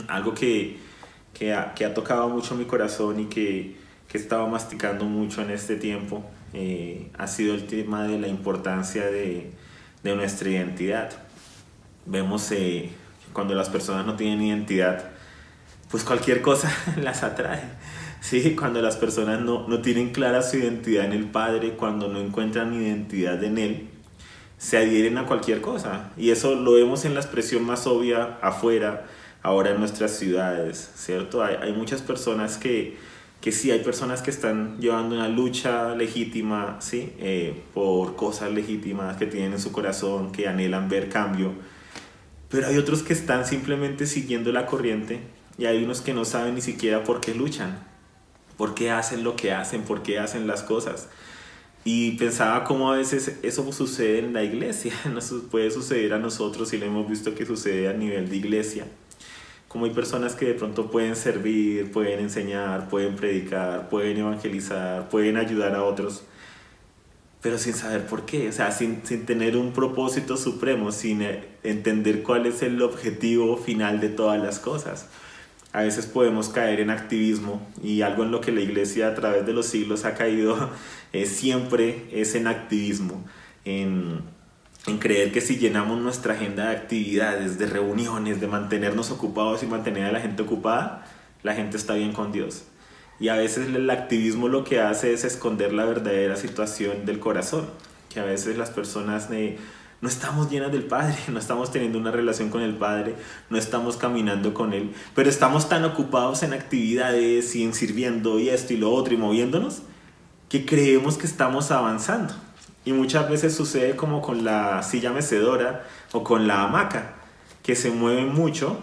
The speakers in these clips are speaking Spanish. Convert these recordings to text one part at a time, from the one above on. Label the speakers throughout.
Speaker 1: Algo que ha tocado mucho mi corazón y que he estado masticando mucho en este tiempo ha sido el tema de la importancia de nuestra identidad. Vemos cuando las personas no tienen identidad, pues cualquier cosa las atrae. Sí, cuando las personas no tienen clara su identidad en el Padre, cuando no encuentran identidad en Él, se adhieren a cualquier cosa. Y eso lo vemos en la expresión más obvia afuera, ahora en nuestras ciudades, ¿cierto? Hay muchas personas que sí, hay personas que están llevando una lucha legítima, ¿sí? Por cosas legítimas que tienen en su corazón, que anhelan ver cambio. Pero hay otros que están simplemente siguiendo la corriente y hay unos que no saben ni siquiera por qué luchan, por qué hacen lo que hacen, por qué hacen las cosas. Y pensaba cómo a veces eso sucede en la iglesia, nos puede suceder a nosotros y lo hemos visto que sucede a nivel de iglesia. Como hay personas que de pronto pueden servir, pueden enseñar, pueden predicar, pueden evangelizar, pueden ayudar a otros, pero sin saber por qué, o sea, sin tener un propósito supremo, sin entender cuál es el objetivo final de todas las cosas. A veces podemos caer en activismo y algo en lo que la iglesia a través de los siglos ha caído siempre es en activismo, en creer que si llenamos nuestra agenda de actividades, de reuniones, de mantenernos ocupados y mantener a la gente ocupada, la gente está bien con Dios. Y a veces el activismo lo que hace es esconder la verdadera situación del corazón, que a veces las personas no estamos llenas del Padre, no estamos teniendo una relación con el Padre, no estamos caminando con Él, pero estamos tan ocupados en actividades y en sirviendo y esto y lo otro y moviéndonos, que creemos que estamos avanzando. Y muchas veces sucede como con la silla mecedora o con la hamaca, que se mueven mucho,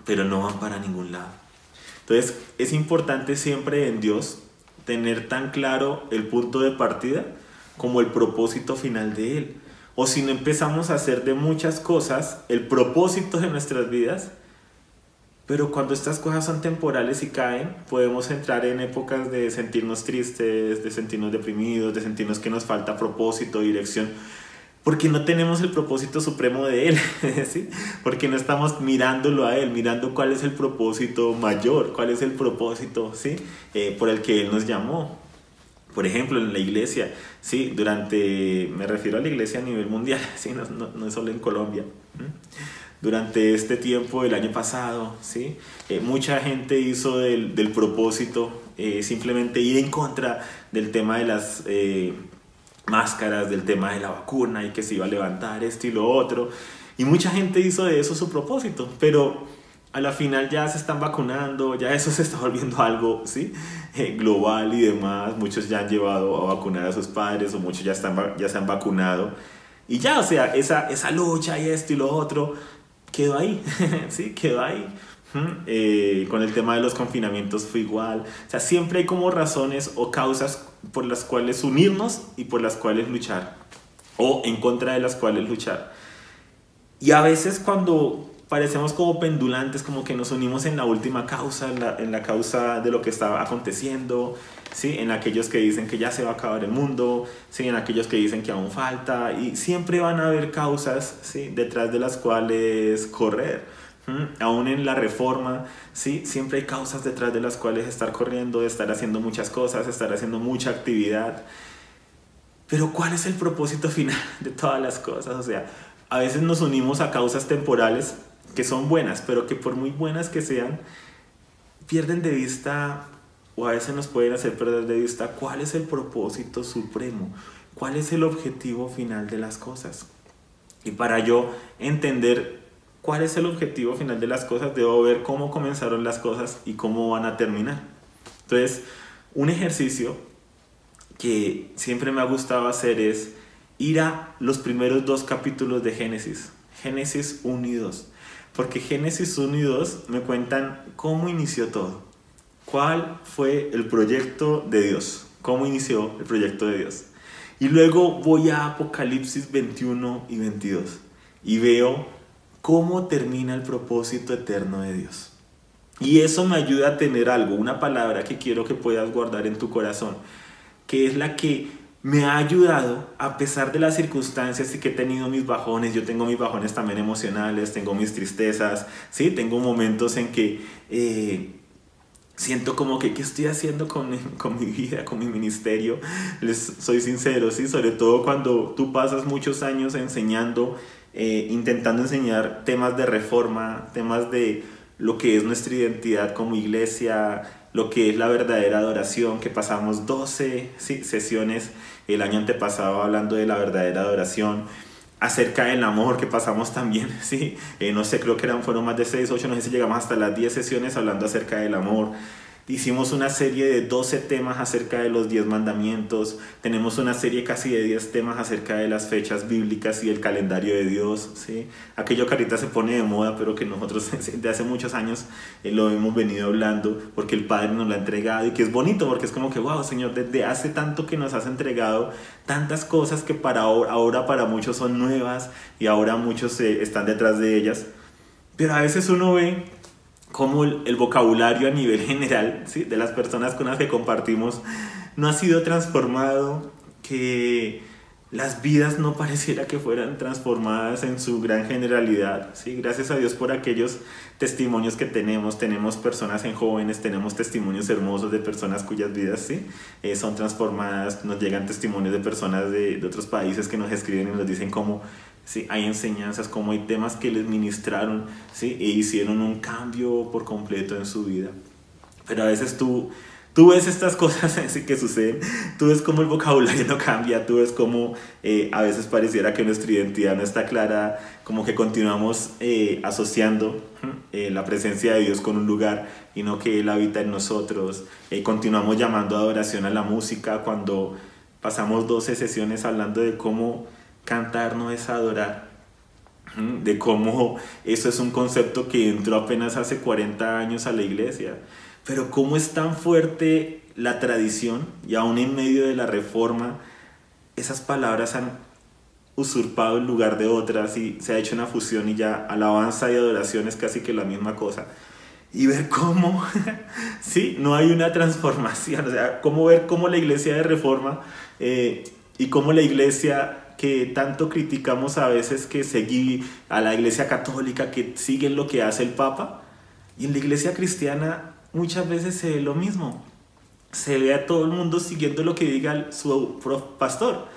Speaker 1: pero no van para ningún lado. Entonces es importante siempre en Dios tener tan claro el punto de partida como el propósito final de Él. O si no empezamos a hacer de muchas cosas el propósito de nuestras vidas, pero cuando estas cosas son temporales y caen, podemos entrar en épocas de sentirnos tristes, de sentirnos deprimidos, de sentirnos que nos falta propósito, dirección, porque no tenemos el propósito supremo de Él, ¿sí? Porque no estamos mirándolo a Él, mirando cuál es el propósito mayor, cuál es el propósito, ¿sí? Por el que Él nos llamó. Por ejemplo, en la iglesia, ¿sí? Me refiero a la iglesia a nivel mundial, ¿sí? No es solo en Colombia. Durante este tiempo, el año pasado, ¿sí? Mucha gente hizo del propósito simplemente ir en contra del tema de las máscaras, del tema de la vacuna y que se iba a levantar esto y lo otro. Y mucha gente hizo de eso su propósito, pero a la final ya se están vacunando, ya eso se está volviendo algo, ¿sí? Global y demás. Muchos ya han llevado a vacunar a sus padres o muchos ya se han vacunado. Y ya, o sea, esa lucha y esto y lo otro quedó ahí, ¿sí? Quedó ahí. Con el tema de los confinamientos fue igual. O sea, siempre hay como razones o causas por las cuales unirnos y por las cuales luchar, o en contra de las cuales luchar. Y a veces cuando parecemos como pendulantes, como que nos unimos en la última causa, en la causa de lo que estaba aconteciendo, ¿sí? En aquellos que dicen que ya se va a acabar el mundo, ¿sí? En aquellos que dicen que aún falta, y siempre van a haber causas, ¿sí? Detrás de las cuales correr. Aún en la reforma, ¿sí? Siempre hay causas detrás de las cuales estar corriendo, estar haciendo muchas cosas, estar haciendo mucha actividad. Pero ¿cuál es el propósito final de todas las cosas? O sea, a veces nos unimos a causas temporales que son buenas, pero que por muy buenas que sean, pierden de vista, o a veces nos pueden hacer perder de vista, cuál es el propósito supremo, cuál es el objetivo final de las cosas. Y para yo entender cuál es el objetivo final de las cosas, debo ver cómo comenzaron las cosas y cómo van a terminar. Entonces, un ejercicio que siempre me ha gustado hacer es ir a los primeros 2 capítulos de Génesis, Génesis 1 y 2, porque Génesis 1 y 2 me cuentan cómo inició todo, cuál fue el proyecto de Dios, cómo inició el proyecto de Dios. Y luego voy a Apocalipsis 21 y 22 y veo cómo termina el propósito eterno de Dios. Y eso me ayuda a tener algo, una palabra que quiero que puedas guardar en tu corazón, que es la que me ha ayudado a pesar de las circunstancias y que he tenido mis bajones. Yo tengo mis bajones también emocionales, tengo mis tristezas, ¿sí? Tengo momentos en que siento como que ¿qué estoy haciendo con mi vida, con mi ministerio? Les soy sincero, ¿sí? Sobre todo cuando tú pasas muchos años enseñando, intentando enseñar temas de reforma, temas de lo que es nuestra identidad como iglesia, lo que es la verdadera adoración, que pasamos 12 sesiones el año antepasado hablando de la verdadera adoración, acerca del amor que pasamos también, ¿sí? No sé, creo que fueron más de 6, 8, no sé si llegamos hasta las 10 sesiones hablando acerca del amor. Hicimos una serie de 12 temas acerca de los 10 mandamientos. Tenemos una serie casi de 10 temas acerca de las fechas bíblicas y el calendario de Dios, ¿sí? Aquello que ahorita se pone de moda, pero que nosotros de hace muchos años lo hemos venido hablando porque el Padre nos lo ha entregado y que es bonito porque es como que, wow, Señor, desde hace tanto que nos has entregado tantas cosas que ahora para muchos son nuevas y ahora muchos están detrás de ellas. Pero a veces uno ve como el vocabulario a nivel general, ¿sí? De las personas con las que compartimos no ha sido transformado, que las vidas no pareciera que fueran transformadas en su gran generalidad, ¿sí? Gracias a Dios por aquellos testimonios que tenemos personas en jóvenes, tenemos testimonios hermosos de personas cuyas vidas, ¿sí? Son transformadas, nos llegan testimonios de personas de otros países que nos escriben y nos dicen cómo, sí, hay enseñanzas, como hay temas que les ministraron, ¿sí? E hicieron un cambio por completo en su vida. Pero a veces tú ves estas cosas que suceden, tú ves cómo el vocabulario no cambia, tú ves cómo a veces pareciera que nuestra identidad no está clara, como que continuamos asociando la presencia de Dios con un lugar y no que Él habita en nosotros. Continuamos llamando adoración a la música cuando pasamos 12 sesiones hablando de cómo cantar no es adorar, de cómo eso es un concepto que entró apenas hace 40 años a la iglesia, pero cómo es tan fuerte la tradición y aún en medio de la reforma esas palabras han usurpado el lugar de otras y se ha hecho una fusión y ya alabanza y adoración es casi que la misma cosa. Y ver cómo, sí, no hay una transformación, o sea, ver cómo la iglesia de reforma y cómo la iglesia que tanto criticamos a veces, que seguí a la iglesia católica, que siguen lo que hace el Papa, y en la iglesia cristiana muchas veces se ve lo mismo, se ve a todo el mundo siguiendo lo que diga su pastor,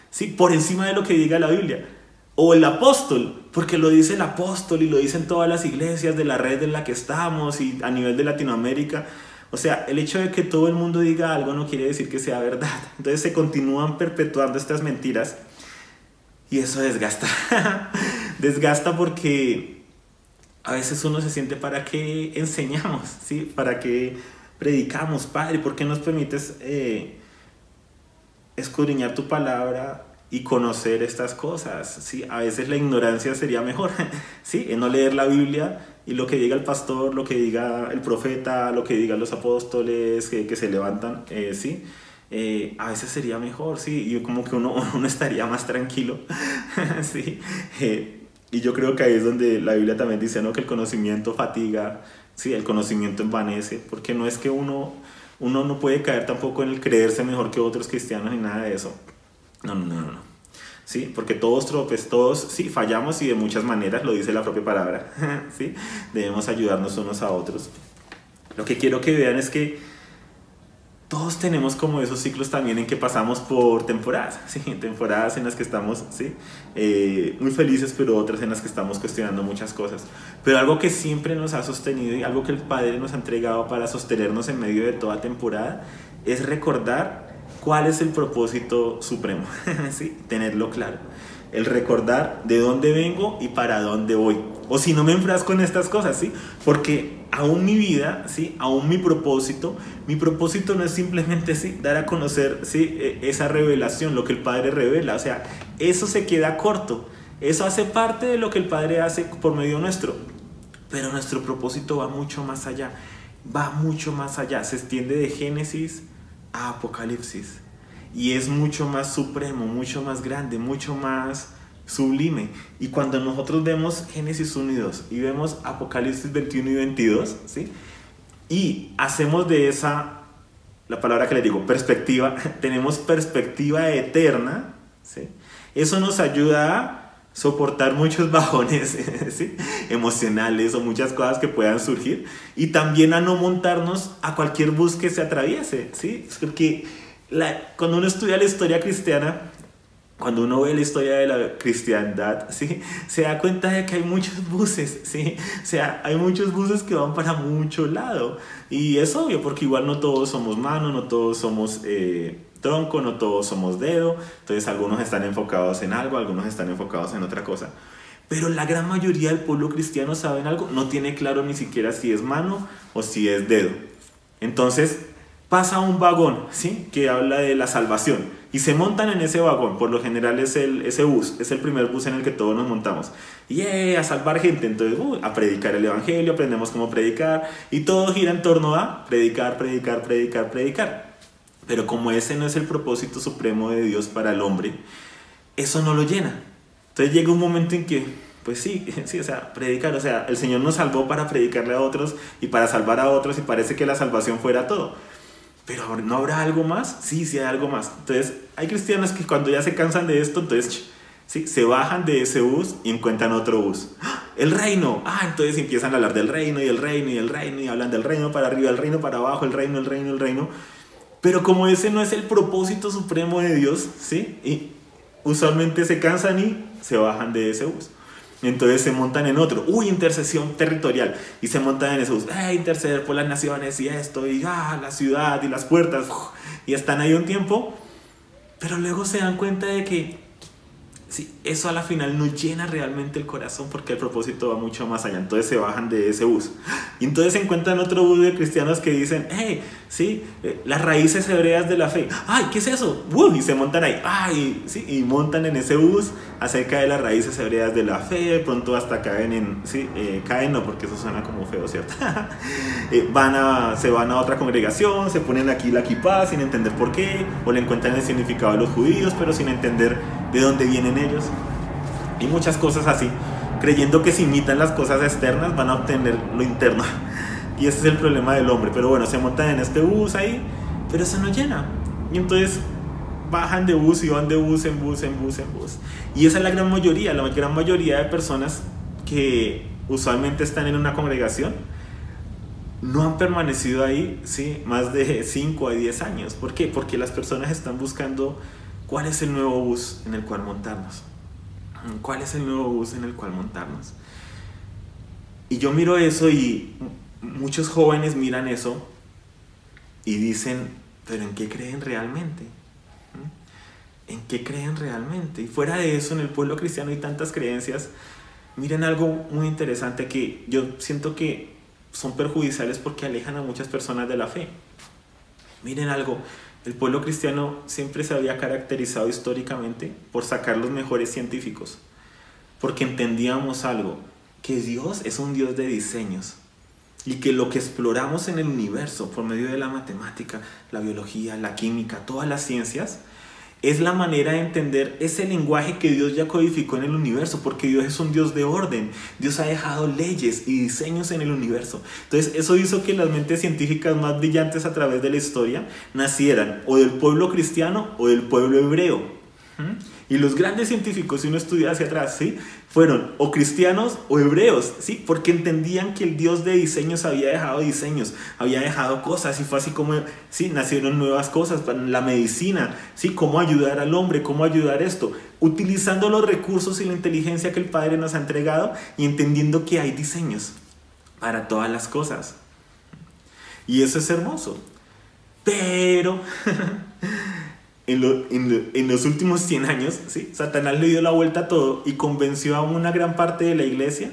Speaker 1: ¿sí? Por encima de lo que diga la Biblia, o el apóstol, porque lo dice el apóstol y lo dicen todas las iglesias de la red en la que estamos y a nivel de Latinoamérica. O sea, el hecho de que todo el mundo diga algo no quiere decir que sea verdad. Entonces se continúan perpetuando estas mentiras y eso desgasta. Desgasta porque a veces uno se siente, ¿para qué enseñamos? ¿Sí? ¿Para qué predicamos? Padre, ¿por qué nos permites escudriñar tu palabra y conocer estas cosas? ¿Sí? A veces la ignorancia sería mejor, ¿sí? En no leer la Biblia y lo que diga el pastor, lo que diga el profeta, lo que digan los apóstoles que se levantan, ¿sí? A veces sería mejor, sí, y como que uno estaría más tranquilo, sí, y yo creo que ahí es donde la Biblia también dice, ¿no? Que el conocimiento fatiga, sí, el conocimiento envanece, porque no es que uno no puede caer tampoco en el creerse mejor que otros cristianos ni nada de eso, no, sí, porque todos sí, fallamos y de muchas maneras, lo dice la propia palabra, sí, debemos ayudarnos unos a otros. Lo que quiero que vean es que todos tenemos como esos ciclos también en que pasamos por temporadas, ¿sí? Temporadas en las que estamos, ¿sí? Muy felices, pero otras en las que estamos cuestionando muchas cosas. Pero algo que siempre nos ha sostenido y algo que el Padre nos ha entregado para sostenernos en medio de toda temporada es recordar cuál es el propósito supremo, ¿sí? Tenerlo claro. El recordar de dónde vengo y para dónde voy. O si no me enfrasco en estas cosas, ¿sí? Porque aún mi vida, ¿sí? Aún mi propósito no es simplemente, ¿sí? Dar a conocer, ¿sí? Esa revelación, lo que el Padre revela. O sea, eso se queda corto. Eso hace parte de lo que el Padre hace por medio nuestro. Pero nuestro propósito va mucho más allá. Va mucho más allá. Se extiende de Génesis a Apocalipsis. Y es mucho más supremo, mucho más grande, mucho más sublime. Y cuando nosotros vemos Génesis 1 y 2 y vemos Apocalipsis 21 y 22, ¿sí? Y hacemos de esa la palabra que les digo, perspectiva, tenemos perspectiva eterna, ¿sí? Eso nos ayuda a soportar muchos bajones, ¿sí?, emocionales o muchas cosas que puedan surgir, y también a no montarnos a cualquier bus que se atraviese, ¿sí? Porque cuando uno estudia la historia cristiana, cuando uno ve la historia de la cristiandad, ¿sí?, se da cuenta de que hay muchos buses, ¿sí? O sea, hay muchos buses que van para mucho lado. Y es obvio, porque igual no todos somos mano, no todos somos tronco, no todos somos dedo. Entonces algunos están enfocados en algo, algunos están enfocados en otra cosa. Pero la gran mayoría del pueblo cristiano, ¿saben algo? No tiene claro ni siquiera si es mano o si es dedo. Entonces pasa un vagón, ¿sí?, que habla de la salvación. Y se montan en ese vagón, por lo general es ese bus, es el primer bus en el que todos nos montamos. Y a salvar gente, entonces a predicar el evangelio, aprendemos cómo predicar, y todo gira en torno a predicar, predicar, predicar, predicar. Pero como ese no es el propósito supremo de Dios para el hombre, eso no lo llena. Entonces llega un momento en que, pues sí, o sea, predicar, o sea, el Señor nos salvó para predicarle a otros y para salvar a otros, y parece que la salvación fuera todo. Pero ¿no habrá algo más? Sí, sí hay algo más. Entonces hay cristianos que cuando ya se cansan de esto, entonces ¿sí?, se bajan de ese bus y encuentran otro bus. ¡Ah! El reino. Entonces empiezan a hablar del reino y el reino y el reino, y hablan del reino para arriba, el reino para abajo, el reino, el reino, el reino. Pero como ese no es el propósito supremo de Dios, ¿sí?, y usualmente se cansan y se bajan de ese bus. Entonces se montan en otro, intercesión territorial, y se montan en ese bus, interceder por las naciones y esto, y la ciudad y las puertas, y están ahí un tiempo, pero luego se dan cuenta de que sí, eso a la final no llena realmente el corazón, porque el propósito va mucho más allá. Entonces se bajan de ese bus y entonces se encuentran otro bus de cristianos que dicen, sí, las raíces hebreas de la fe. ¿Qué es eso? Y se montan ahí, sí, y montan en ese bus acerca de las raíces hebreas de la fe. De pronto hasta caen en, sí, caen no, porque eso suena como feo, ¿cierto? Se van a otra congregación, se ponen aquí la kipá sin entender por qué, o le encuentran el significado de los judíos, pero sin entender de dónde vienen ellos, y muchas cosas así, creyendo que si imitan las cosas externas van a obtener lo interno. Y ese es el problema del hombre. Pero bueno, se montan en este bus ahí, pero eso no llena, y entonces bajan de bus y van de bus en bus en bus en bus. Y esa es la gran mayoría de personas que usualmente están en una congregación. No han permanecido ahí, ¿sí?, más de 5 a 10 años. ¿Por qué? Porque las personas están buscando cuál es el nuevo bus en el cual montarnos. ¿Cuál es el nuevo bus en el cual montarnos? Y yo miro eso, y muchos jóvenes miran eso y dicen, ¿pero en qué creen realmente? ¿En qué creen realmente? Y fuera de eso, en el pueblo cristiano hay tantas creencias. Miren algo muy interesante que yo siento que son perjudiciales porque alejan a muchas personas de la fe. Miren algo, el pueblo cristiano siempre se había caracterizado históricamente por sacar los mejores científicos, porque entendíamos algo, que Dios es un Dios de diseños, y que lo que exploramos en el universo por medio de la matemática, la biología, la química, todas las ciencias, es la manera de entender ese lenguaje que Dios ya codificó en el universo, porque Dios es un Dios de orden. Dios ha dejado leyes y diseños en el universo. Entonces eso hizo que las mentes científicas más brillantes a través de la historia nacieran o del pueblo cristiano o del pueblo hebreo. Y los grandes científicos, si uno estudia hacia atrás, ¿sí?, fueron o cristianos o hebreos, ¿sí?, porque entendían que el Dios de diseños había dejado cosas, y fue así como, ¿sí?, nacieron nuevas cosas, la medicina, ¿sí?, cómo ayudar al hombre, cómo ayudar esto, utilizando los recursos y la inteligencia que el Padre nos ha entregado, y entendiendo que hay diseños para todas las cosas. Y eso es hermoso. Pero en los últimos 100 años, ¿sí?, Satanás le dio la vuelta a todo y convenció a una gran parte de la iglesia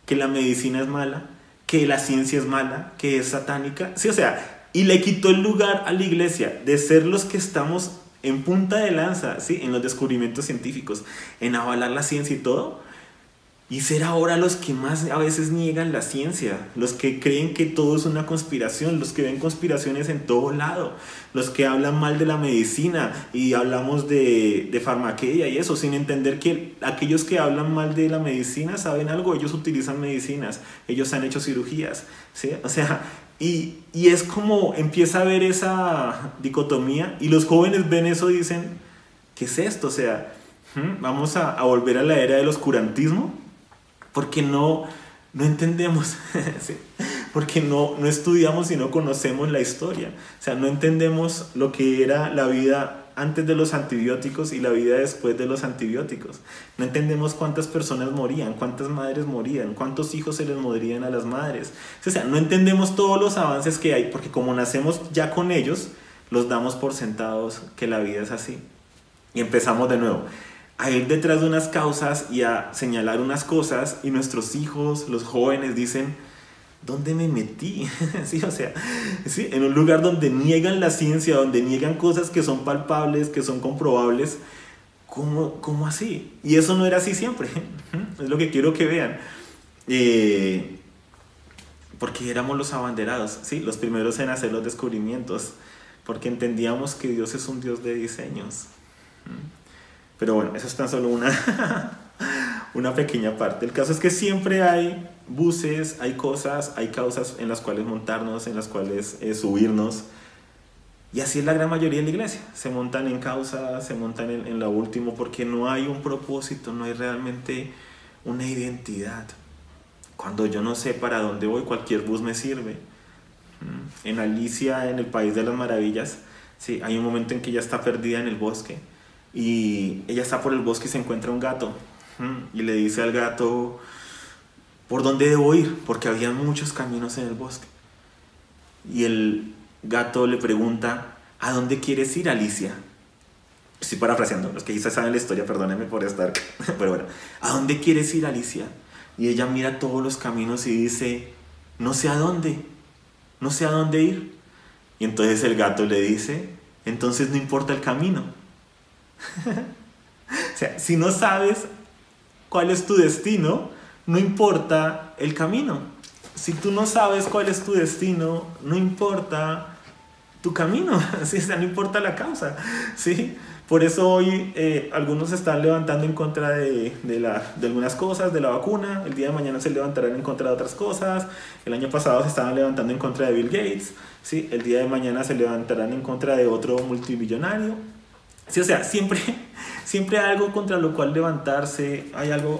Speaker 1: que la medicina es mala, que la ciencia es mala, que es satánica, ¿sí? O sea, y le quitó el lugar a la iglesia de ser los que estamos en punta de lanza, ¿sí?, en los descubrimientos científicos, en avalar la ciencia y todo, y ser ahora los que más a veces niegan la ciencia, los que creen que todo es una conspiración, los que ven conspiraciones en todo lado, los que hablan mal de la medicina y hablamos de farmaqueia y eso, sin entender que aquellos que hablan mal de la medicina saben algo. Ellos utilizan medicinas, ellos han hecho cirugías, ¿sí? O sea, Y es como empieza a ver esa dicotomía y los jóvenes ven eso y dicen, ¿qué es esto? O sea, vamos a volver a la era del oscurantismo porque no entendemos, ¿sí? Porque no estudiamos y no conocemos la historia. O sea, no entendemos lo que era la vida antes de los antibióticos y la vida después de los antibióticos. No entendemos cuántas personas morían, cuántas madres morían, cuántos hijos se les morían a las madres. O sea, no entendemos todos los avances que hay, porque como nacemos ya con ellos, los damos por sentados que la vida es así. Y empezamos de nuevo a ir detrás de unas causas y a señalar unas cosas, y nuestros hijos, los jóvenes, dicen, ¿dónde me metí? Sí, o sea, sí, en un lugar donde niegan la ciencia, donde niegan cosas que son palpables, que son comprobables. ¿Cómo así? Y eso no era así siempre. Es lo que quiero que vean. Porque éramos los abanderados, ¿sí? Los primeros en hacer los descubrimientos, porque entendíamos que Dios es un Dios de diseños. Pero bueno, eso es tan solo una pequeña parte. El caso es que siempre hay buses, hay cosas, hay causas en las cuales montarnos, en las cuales subirnos. Y así es la gran mayoría de la iglesia. Se montan en causas, se montan en lo último, porque no hay un propósito, no hay realmente una identidad. Cuando yo no sé para dónde voy, cualquier bus me sirve. En Alicia, en el País de las Maravillas, sí, hay un momento en que ella está perdida en el bosque. Y ella está por el bosque y se encuentra un gato. Y le dice al gato, ¿por dónde debo ir? Porque había muchos caminos en el bosque. Y el gato le pregunta, ¿a dónde quieres ir, Alicia? Estoy parafraseando, los que quizás saben la historia, perdónenme por estar... Pero bueno, ¿a dónde quieres ir, Alicia? Y ella mira todos los caminos y dice, no sé a dónde ir. Y entonces el gato le dice, entonces no importa el camino. O sea, si no sabes cuál es tu destino, no importa el camino. Si tú no sabes cuál es tu destino, no importa tu camino, ¿sí? O sea, no importa la causa, ¿sí? Por eso hoy algunos se están levantando en contra de algunas cosas, de la vacuna. El día de mañana se levantarán en contra de otras cosas. El año pasado se estaban levantando en contra de Bill Gates, ¿sí? El día de mañana se levantarán en contra de otro multimillonario. Sí, o sea, siempre hay algo contra lo cual levantarse, hay algo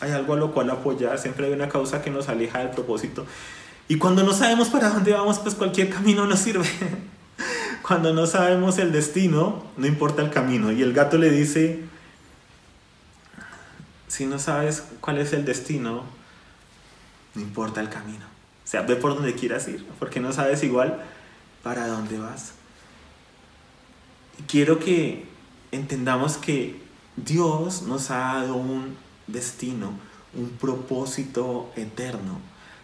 Speaker 1: a lo cual apoyar, siempre hay una causa que nos aleja del propósito. Y cuando no sabemos para dónde vamos, pues cualquier camino nos sirve. Cuando no sabemos el destino, no importa el camino. Y el gato le dice, si no sabes cuál es el destino, no importa el camino. O sea, ve por donde quieras ir, porque no sabes igual para dónde vas. Quiero que entendamos que Dios nos ha dado un destino, un propósito eterno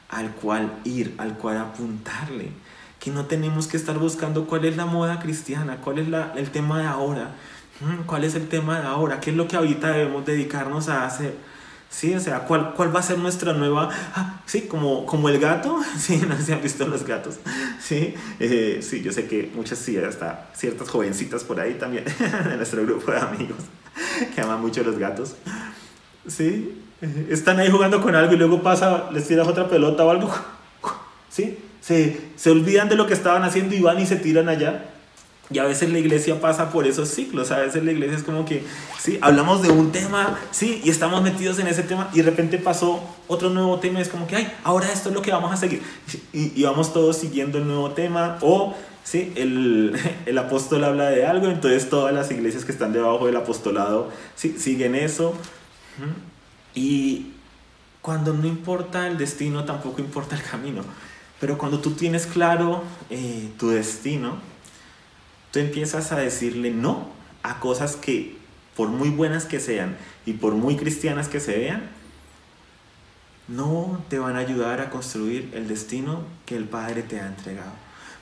Speaker 1: al cual ir, al cual apuntarle. Que no tenemos que estar buscando cuál es la moda cristiana, cuál es el tema de ahora, cuál es el tema de ahora, qué es lo que ahorita debemos dedicarnos a hacer. Sí, o sea, ¿cuál va a ser nuestra nueva? Sí, como el gato. Sí, no sé si han visto los gatos. Sí, sí, yo sé que muchas, sí, hasta ciertas jovencitas por ahí también, de nuestro grupo de amigos, que aman mucho los gatos. Sí, están ahí jugando con algo y luego pasa, les tiras otra pelota o algo. Sí, se olvidan de lo que estaban haciendo y van y se tiran allá. Y a veces la iglesia pasa por esos ciclos. A veces la iglesia es como que, sí, hablamos de un tema, sí, y estamos metidos en ese tema y de repente pasó otro nuevo tema y es como que, ay, ahora esto es lo que vamos a seguir. Y vamos todos siguiendo el nuevo tema. O, sí, el apóstol habla de algo, entonces todas las iglesias que están debajo del apostolado, sí, siguen eso. Y cuando no importa el destino, tampoco importa el camino. Pero cuando tú tienes claro tu destino, tú empiezas a decirle no a cosas que, por muy buenas que sean y por muy cristianas que se vean, no te van a ayudar a construir el destino que el Padre te ha entregado.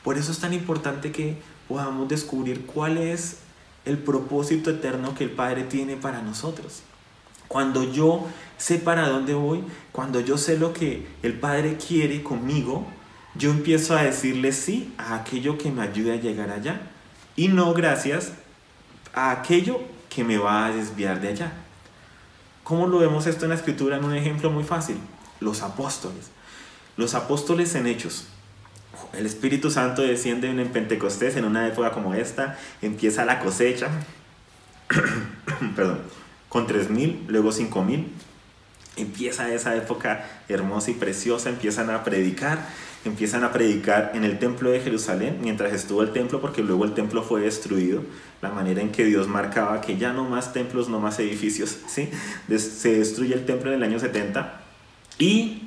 Speaker 1: Por eso es tan importante que podamos descubrir cuál es el propósito eterno que el Padre tiene para nosotros. Cuando yo sé para dónde voy, cuando yo sé lo que el Padre quiere conmigo, yo empiezo a decirle sí a aquello que me ayude a llegar allá. Y no gracias a aquello que me va a desviar de allá. ¿Cómo lo vemos esto en la Escritura? En un ejemplo muy fácil. Los apóstoles. Los apóstoles en Hechos. El Espíritu Santo desciende en Pentecostés, en una época como esta, empieza la cosecha, perdón, con 3.000, luego 5.000. Empieza esa época hermosa y preciosa, empiezan a predicar en el templo de Jerusalén, mientras estuvo el templo, porque luego el templo fue destruido, la manera en que Dios marcaba que ya no más templos, no más edificios, ¿sí? Se destruye el templo en el año 70 y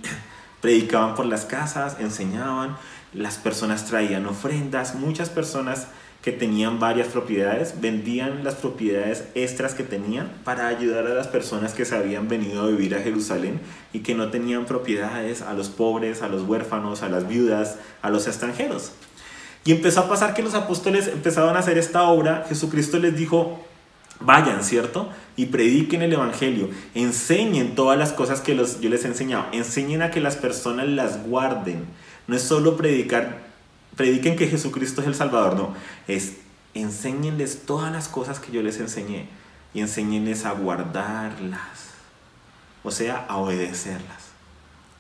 Speaker 1: predicaban por las casas, enseñaban, las personas traían ofrendas, muchas personas que tenían varias propiedades vendían las propiedades extras que tenían para ayudar a las personas que se habían venido a vivir a Jerusalén y que no tenían propiedades, a los pobres, a los huérfanos, a las viudas, a los extranjeros. Y empezó a pasar que los apóstoles empezaban a hacer esta obra. Jesucristo les dijo: vayan, ¿cierto? Y prediquen el evangelio, enseñen todas las cosas que yo les he enseñado, enseñen a que las personas las guarden. No es solo prediquen que Jesucristo es el Salvador, no, es enséñenles todas las cosas que yo les enseñé y enséñenles a guardarlas, o sea, a obedecerlas.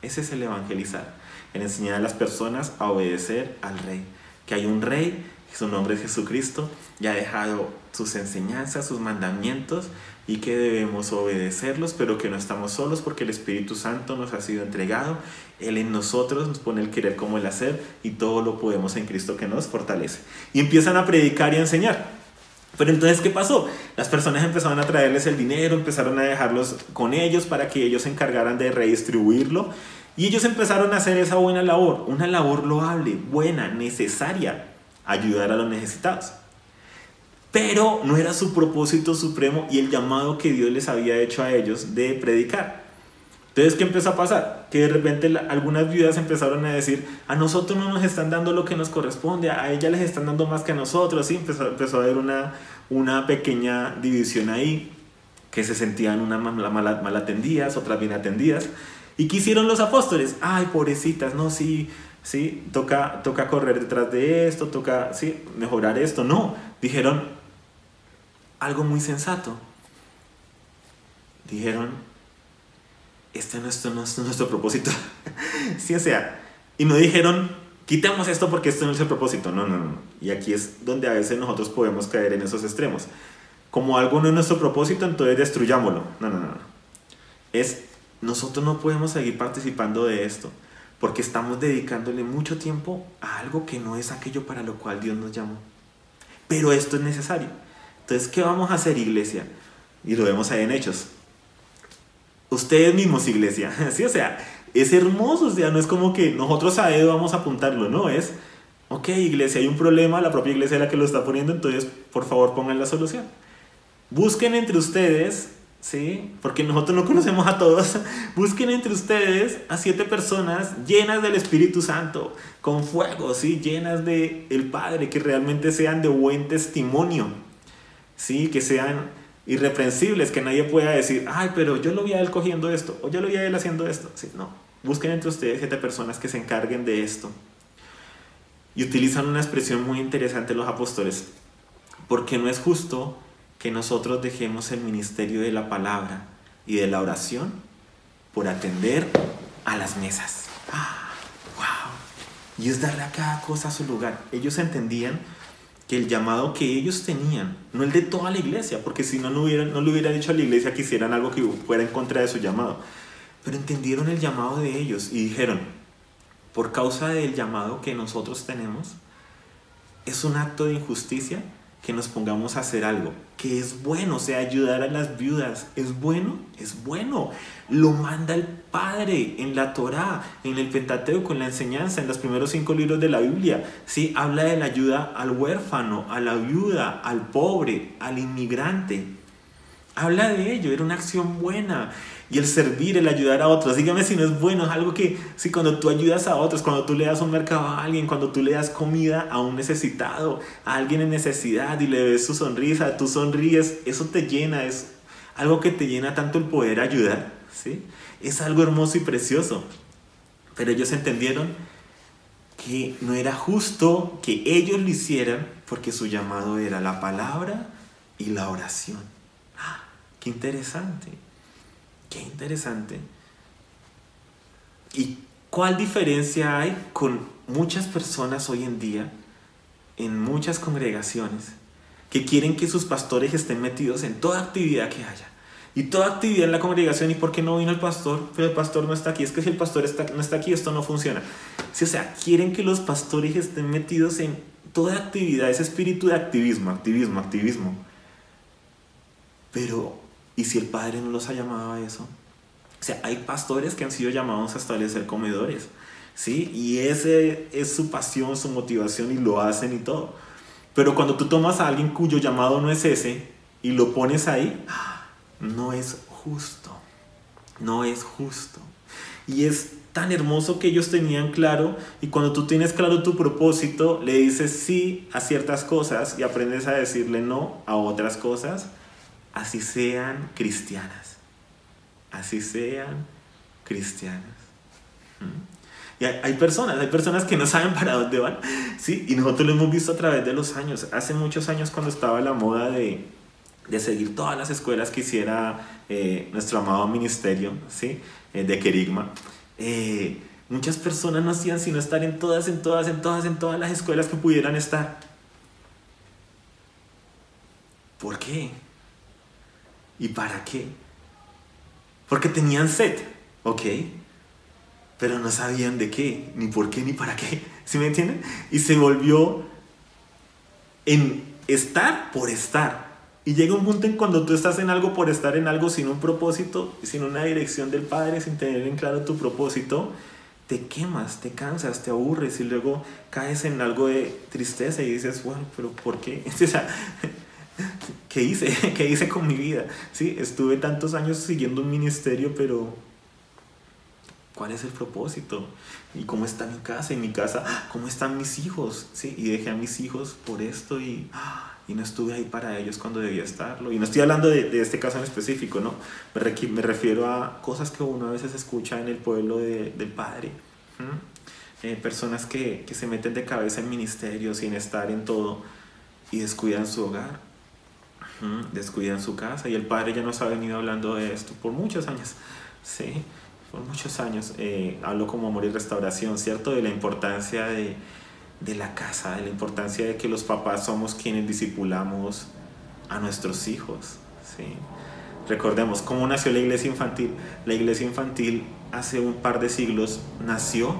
Speaker 1: Ese es el evangelizar, el enseñar a las personas a obedecer al Rey, que hay un Rey, su nombre es Jesucristo, y ha dejado sus enseñanzas, sus mandamientos, y que debemos obedecerlos, pero que no estamos solos porque el Espíritu Santo nos ha sido entregado. Él en nosotros nos pone el querer como el hacer, y todo lo podemos en Cristo que nos fortalece. Y empiezan a predicar y a enseñar. Pero entonces, ¿qué pasó? Las personas empezaron a traerles el dinero, empezaron a dejarlos con ellos para que ellos se encargaran de redistribuirlo. Y ellos empezaron a hacer esa buena labor, una labor loable, buena, necesaria, ayudar a los necesitados. Pero no era su propósito supremo y el llamado que Dios les había hecho a ellos de predicar. Entonces, ¿qué empezó a pasar? Que de repente algunas viudas empezaron a decir: a nosotros no nos están dando lo que nos corresponde, a ellas les están dando más que a nosotros. ¿Sí? Empezó a haber una pequeña división ahí, que se sentían unas mal atendidas, otras bien atendidas. ¿Y qué hicieron los apóstoles? Ay, pobrecitas, no, sí, toca correr detrás de esto, toca mejorar esto. No, dijeron algo muy sensato. Dijeron: este no es nuestro propósito. Sí, o sea, y no dijeron: quitemos esto porque esto no es el propósito. No. Y aquí es donde a veces nosotros podemos caer en esos extremos. Como algo no es nuestro propósito, entonces destruyámoslo. No. Nosotros no podemos seguir participando de esto porque estamos dedicándole mucho tiempo a algo que no es aquello para lo cual Dios nos llamó. Pero esto es necesario. Entonces, ¿qué vamos a hacer, iglesia? Y lo vemos ahí en Hechos. Ustedes mismos, iglesia. Sí, o sea, es hermoso. O sea, no es como que nosotros a Edo vamos a apuntarlo. No, es: ok, iglesia, hay un problema, la propia iglesia es la que lo está poniendo, entonces, por favor, pongan la solución. Busquen entre ustedes, ¿sí? Porque nosotros no conocemos a todos. Busquen entre ustedes a 7 personas llenas del Espíritu Santo, con fuego, ¿sí? Llenas del Padre, que realmente sean de buen testimonio, ¿sí? Que sean irreprensibles, que nadie pueda decir: ay, pero yo lo vi a él cogiendo esto, o yo lo vi a él haciendo esto. ¿Sí? No, busquen entre ustedes 7 personas que se encarguen de esto. Y utilizan una expresión muy interesante los apóstoles: porque no es justo que nosotros dejemos el ministerio de la palabra y de la oración por atender a las mesas. ¡Wow! Y es darle a cada cosa a su lugar. Ellos entendían que el llamado que ellos tenían, no el de toda la iglesia, porque si no le hubiera dicho a la iglesia que hicieran algo que fuera en contra de su llamado, pero entendieron el llamado de ellos y dijeron: por causa del llamado que nosotros tenemos, es un acto de injusticia que nos pongamos a hacer algo que es bueno. O sea, ayudar a las viudas es bueno, lo manda el Padre en la Torá, en el Pentateuco, en la enseñanza, en los primeros 5 libros de la Biblia. Sí, habla de la ayuda al huérfano, a la viuda, al pobre, al inmigrante. Habla de ello, era una acción buena. Y el servir, el ayudar a otros, dígame si no es bueno. Es algo que, sí, cuando tú ayudas a otros, cuando tú le das un mercado a alguien, cuando tú le das comida a un necesitado, a alguien en necesidad, y le ves su sonrisa, tú sonríes, eso te llena, es algo que te llena tanto el poder ayudar, ¿sí? Es algo hermoso y precioso. Pero ellos entendieron que no era justo que ellos lo hicieran porque su llamado era la palabra y la oración. ¡Qué interesante! ¡Qué interesante! Y ¿Cuál diferencia hay con muchas personas hoy en día, en muchas congregaciones, que quieren que sus pastores estén metidos en toda actividad que haya? Y toda actividad en la congregación. ¿Y por qué no vino el pastor? Pero el pastor no está aquí. Es que si el pastor no está aquí, esto no funciona. Sí, o sea, quieren que los pastores estén metidos en toda actividad. Ese espíritu de activismo. Pero, ¿y si el Padre no los ha llamado a eso? O sea, hay pastores que han sido llamados a establecer comedores, ¿sí? Y ese es su pasión, su motivación, y lo hacen y todo. Pero cuando tú tomas a alguien cuyo llamado no es ese y lo pones ahí, no es justo. No es justo. Y es tan hermoso que ellos tenían claro, y cuando tú tienes claro tu propósito, le dices sí a ciertas cosas y aprendes a decirle no a otras cosas, así sean cristianas. Así sean cristianas. Y hay personas que no saben para dónde van, ¿sí? Y nosotros lo hemos visto a través de los años. Hace muchos años, cuando estaba la moda de seguir todas las escuelas que hiciera nuestro amado ministerio, ¿sí? De Querigma, muchas personas no hacían sino estar en todas las escuelas que pudieran estar. ¿Por qué? ¿Y para qué? Porque tenían sed, ¿ok? Pero no sabían de qué, ni por qué, ni para qué. ¿Sí me entienden? Y se volvió en estar por estar. Y llega un punto en cuando tú estás en algo por estar en algo, sin un propósito, sin una dirección del Padre, sin tener en claro tu propósito, te quemas, te cansas, te aburres y luego caes en algo de tristeza y dices, bueno, pero ¿por qué? O sea, ¿qué hice? ¿Qué hice con mi vida? Sí, estuve tantos años siguiendo un ministerio, pero ¿cuál es el propósito? ¿Y cómo está mi casa? En mi casa, ¿cómo están mis hijos? Sí, y dejé a mis hijos por esto y no estuve ahí para ellos cuando debía estarlo. Y no estoy hablando de este caso en específico, ¿no? Me refiero a cosas que uno a veces escucha en el pueblo del Padre. Personas que se meten de cabeza en ministerios y en estar en todo y descuidan su hogar. Descuidan su casa, y el Padre ya nos ha venido hablando de esto por muchos años, ¿sí? Por muchos años. Hablo como Amor y Restauración, ¿cierto? De la importancia de la casa, de la importancia de que los papás somos quienes discipulamos a nuestros hijos, ¿sí? Recordemos cómo nació la iglesia infantil. La iglesia infantil hace un par de siglos nació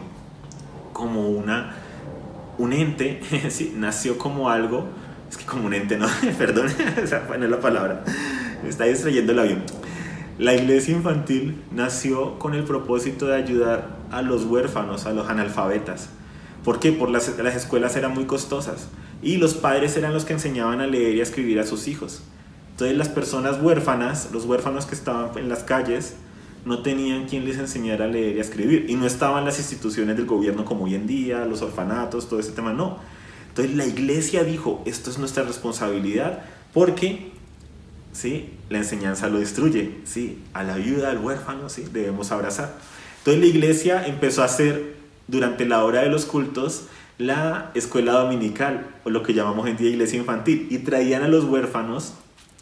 Speaker 1: como un ente, ¿sí? Nació como algo. Es que como un ente, ¿no? Perdón, o sea, bueno, la palabra. Me está distrayendo el avión. La iglesia infantil nació con el propósito de ayudar a los huérfanos, a los analfabetas. ¿Por qué? Porque las escuelas eran muy costosas y los padres eran los que enseñaban a leer y a escribir a sus hijos. Entonces las personas huérfanas, los huérfanos que estaban en las calles, no tenían quien les enseñara a leer y a escribir. Y no estaban las instituciones del gobierno como hoy en día, los orfanatos, todo ese tema, no. Entonces la iglesia dijo, esto es nuestra responsabilidad, porque ¿sí? La enseñanza lo destruye, ¿sí? A la viuda, al huérfano, ¿sí? Debemos abrazar. Entonces la iglesia empezó a hacer durante la hora de los cultos la escuela dominical, o lo que llamamos hoy en día iglesia infantil, y traían a los huérfanos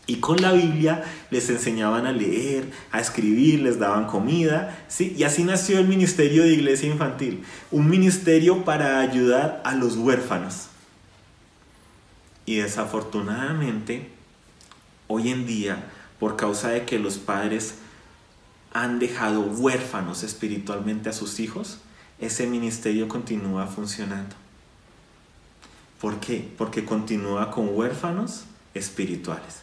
Speaker 1: y con la Biblia les enseñaban a leer, a escribir, les daban comida, ¿sí? Y así nació el ministerio de iglesia infantil, un ministerio para ayudar a los huérfanos. Y desafortunadamente, hoy en día, por causa de que los padres han dejado huérfanos espiritualmente a sus hijos, ese ministerio continúa funcionando. ¿Por qué? Porque continúa con huérfanos espirituales.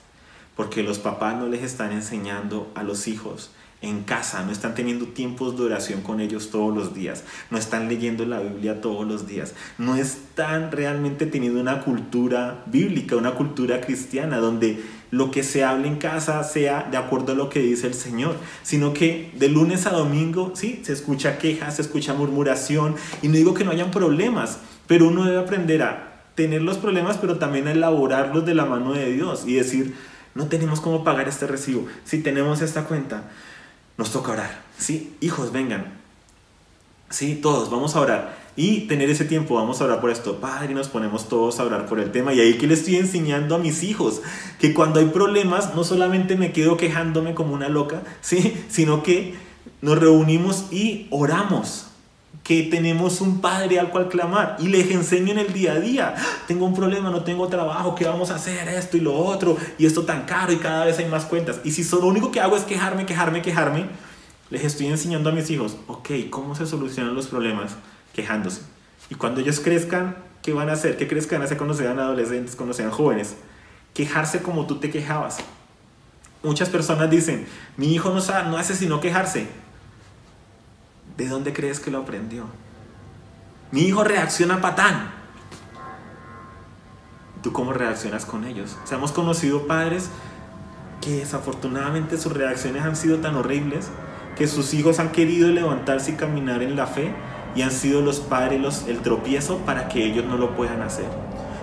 Speaker 1: Porque los papás no les están enseñando a los hijos en casa, no están teniendo tiempos de oración con ellos todos los días, no están leyendo la Biblia todos los días, no están realmente teniendo una cultura bíblica, una cultura cristiana, donde lo que se hable en casa sea de acuerdo a lo que dice el Señor, sino que de lunes a domingo, sí, se escucha quejas, se escucha murmuración, y no digo que no hayan problemas, pero uno debe aprender a tener los problemas, pero también a elaborarlos de la mano de Dios y decir, no tenemos cómo pagar este recibo, si tenemos esta cuenta, nos toca orar, ¿sí? Hijos, vengan, ¿sí? Todos, vamos a orar. Y tener ese tiempo, vamos a orar por esto. Padre, nos ponemos todos a orar por el tema. Y ahí que le estoy enseñando a mis hijos, que cuando hay problemas, no solamente me quedo quejándome como una loca, ¿sí? Sino que nos reunimos y oramos. que tenemos un Padre al cual clamar y les enseño en el día a día. Tengo un problema, no tengo trabajo, ¿qué vamos a hacer? Esto y lo otro, y esto tan caro y cada vez hay más cuentas. Y si lo único que hago es quejarme, les estoy enseñando a mis hijos, ok, ¿cómo se solucionan los problemas? Quejándose. Y cuando ellos crezcan, ¿qué van a hacer? ¿Qué crees que van a hacer cuando sean adolescentes, cuando sean jóvenes? Quejarse como tú te quejabas. Muchas personas dicen, mi hijo no hace sino quejarse. ¿De dónde crees que lo aprendió? Mi hijo reacciona patán. ¿Tú cómo reaccionas con ellos? O sea, hemos conocido padres que desafortunadamente sus reacciones han sido tan horribles que sus hijos han querido levantarse y caminar en la fe y han sido los padres el tropiezo para que ellos no lo puedan hacer.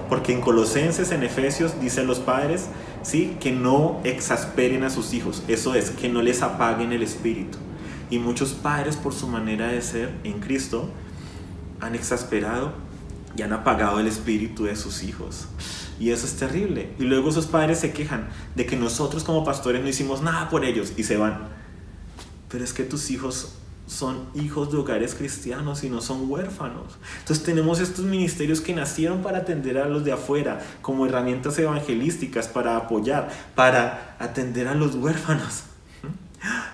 Speaker 1: Porque en Colosenses, en Efesios, dice a los padres, ¿sí?, que no exasperen a sus hijos. Eso es, que no les apaguen el espíritu. Y muchos padres, por su manera de ser en Cristo, han exasperado y han apagado el espíritu de sus hijos. Y eso es terrible. Y luego esos padres se quejan de que nosotros como pastores no hicimos nada por ellos y se van. Pero es que tus hijos son hijos de hogares cristianos y no son huérfanos. Entonces tenemos estos ministerios que nacieron para atender a los de afuera, como herramientas evangelísticas, para apoyar, para atender a los huérfanos.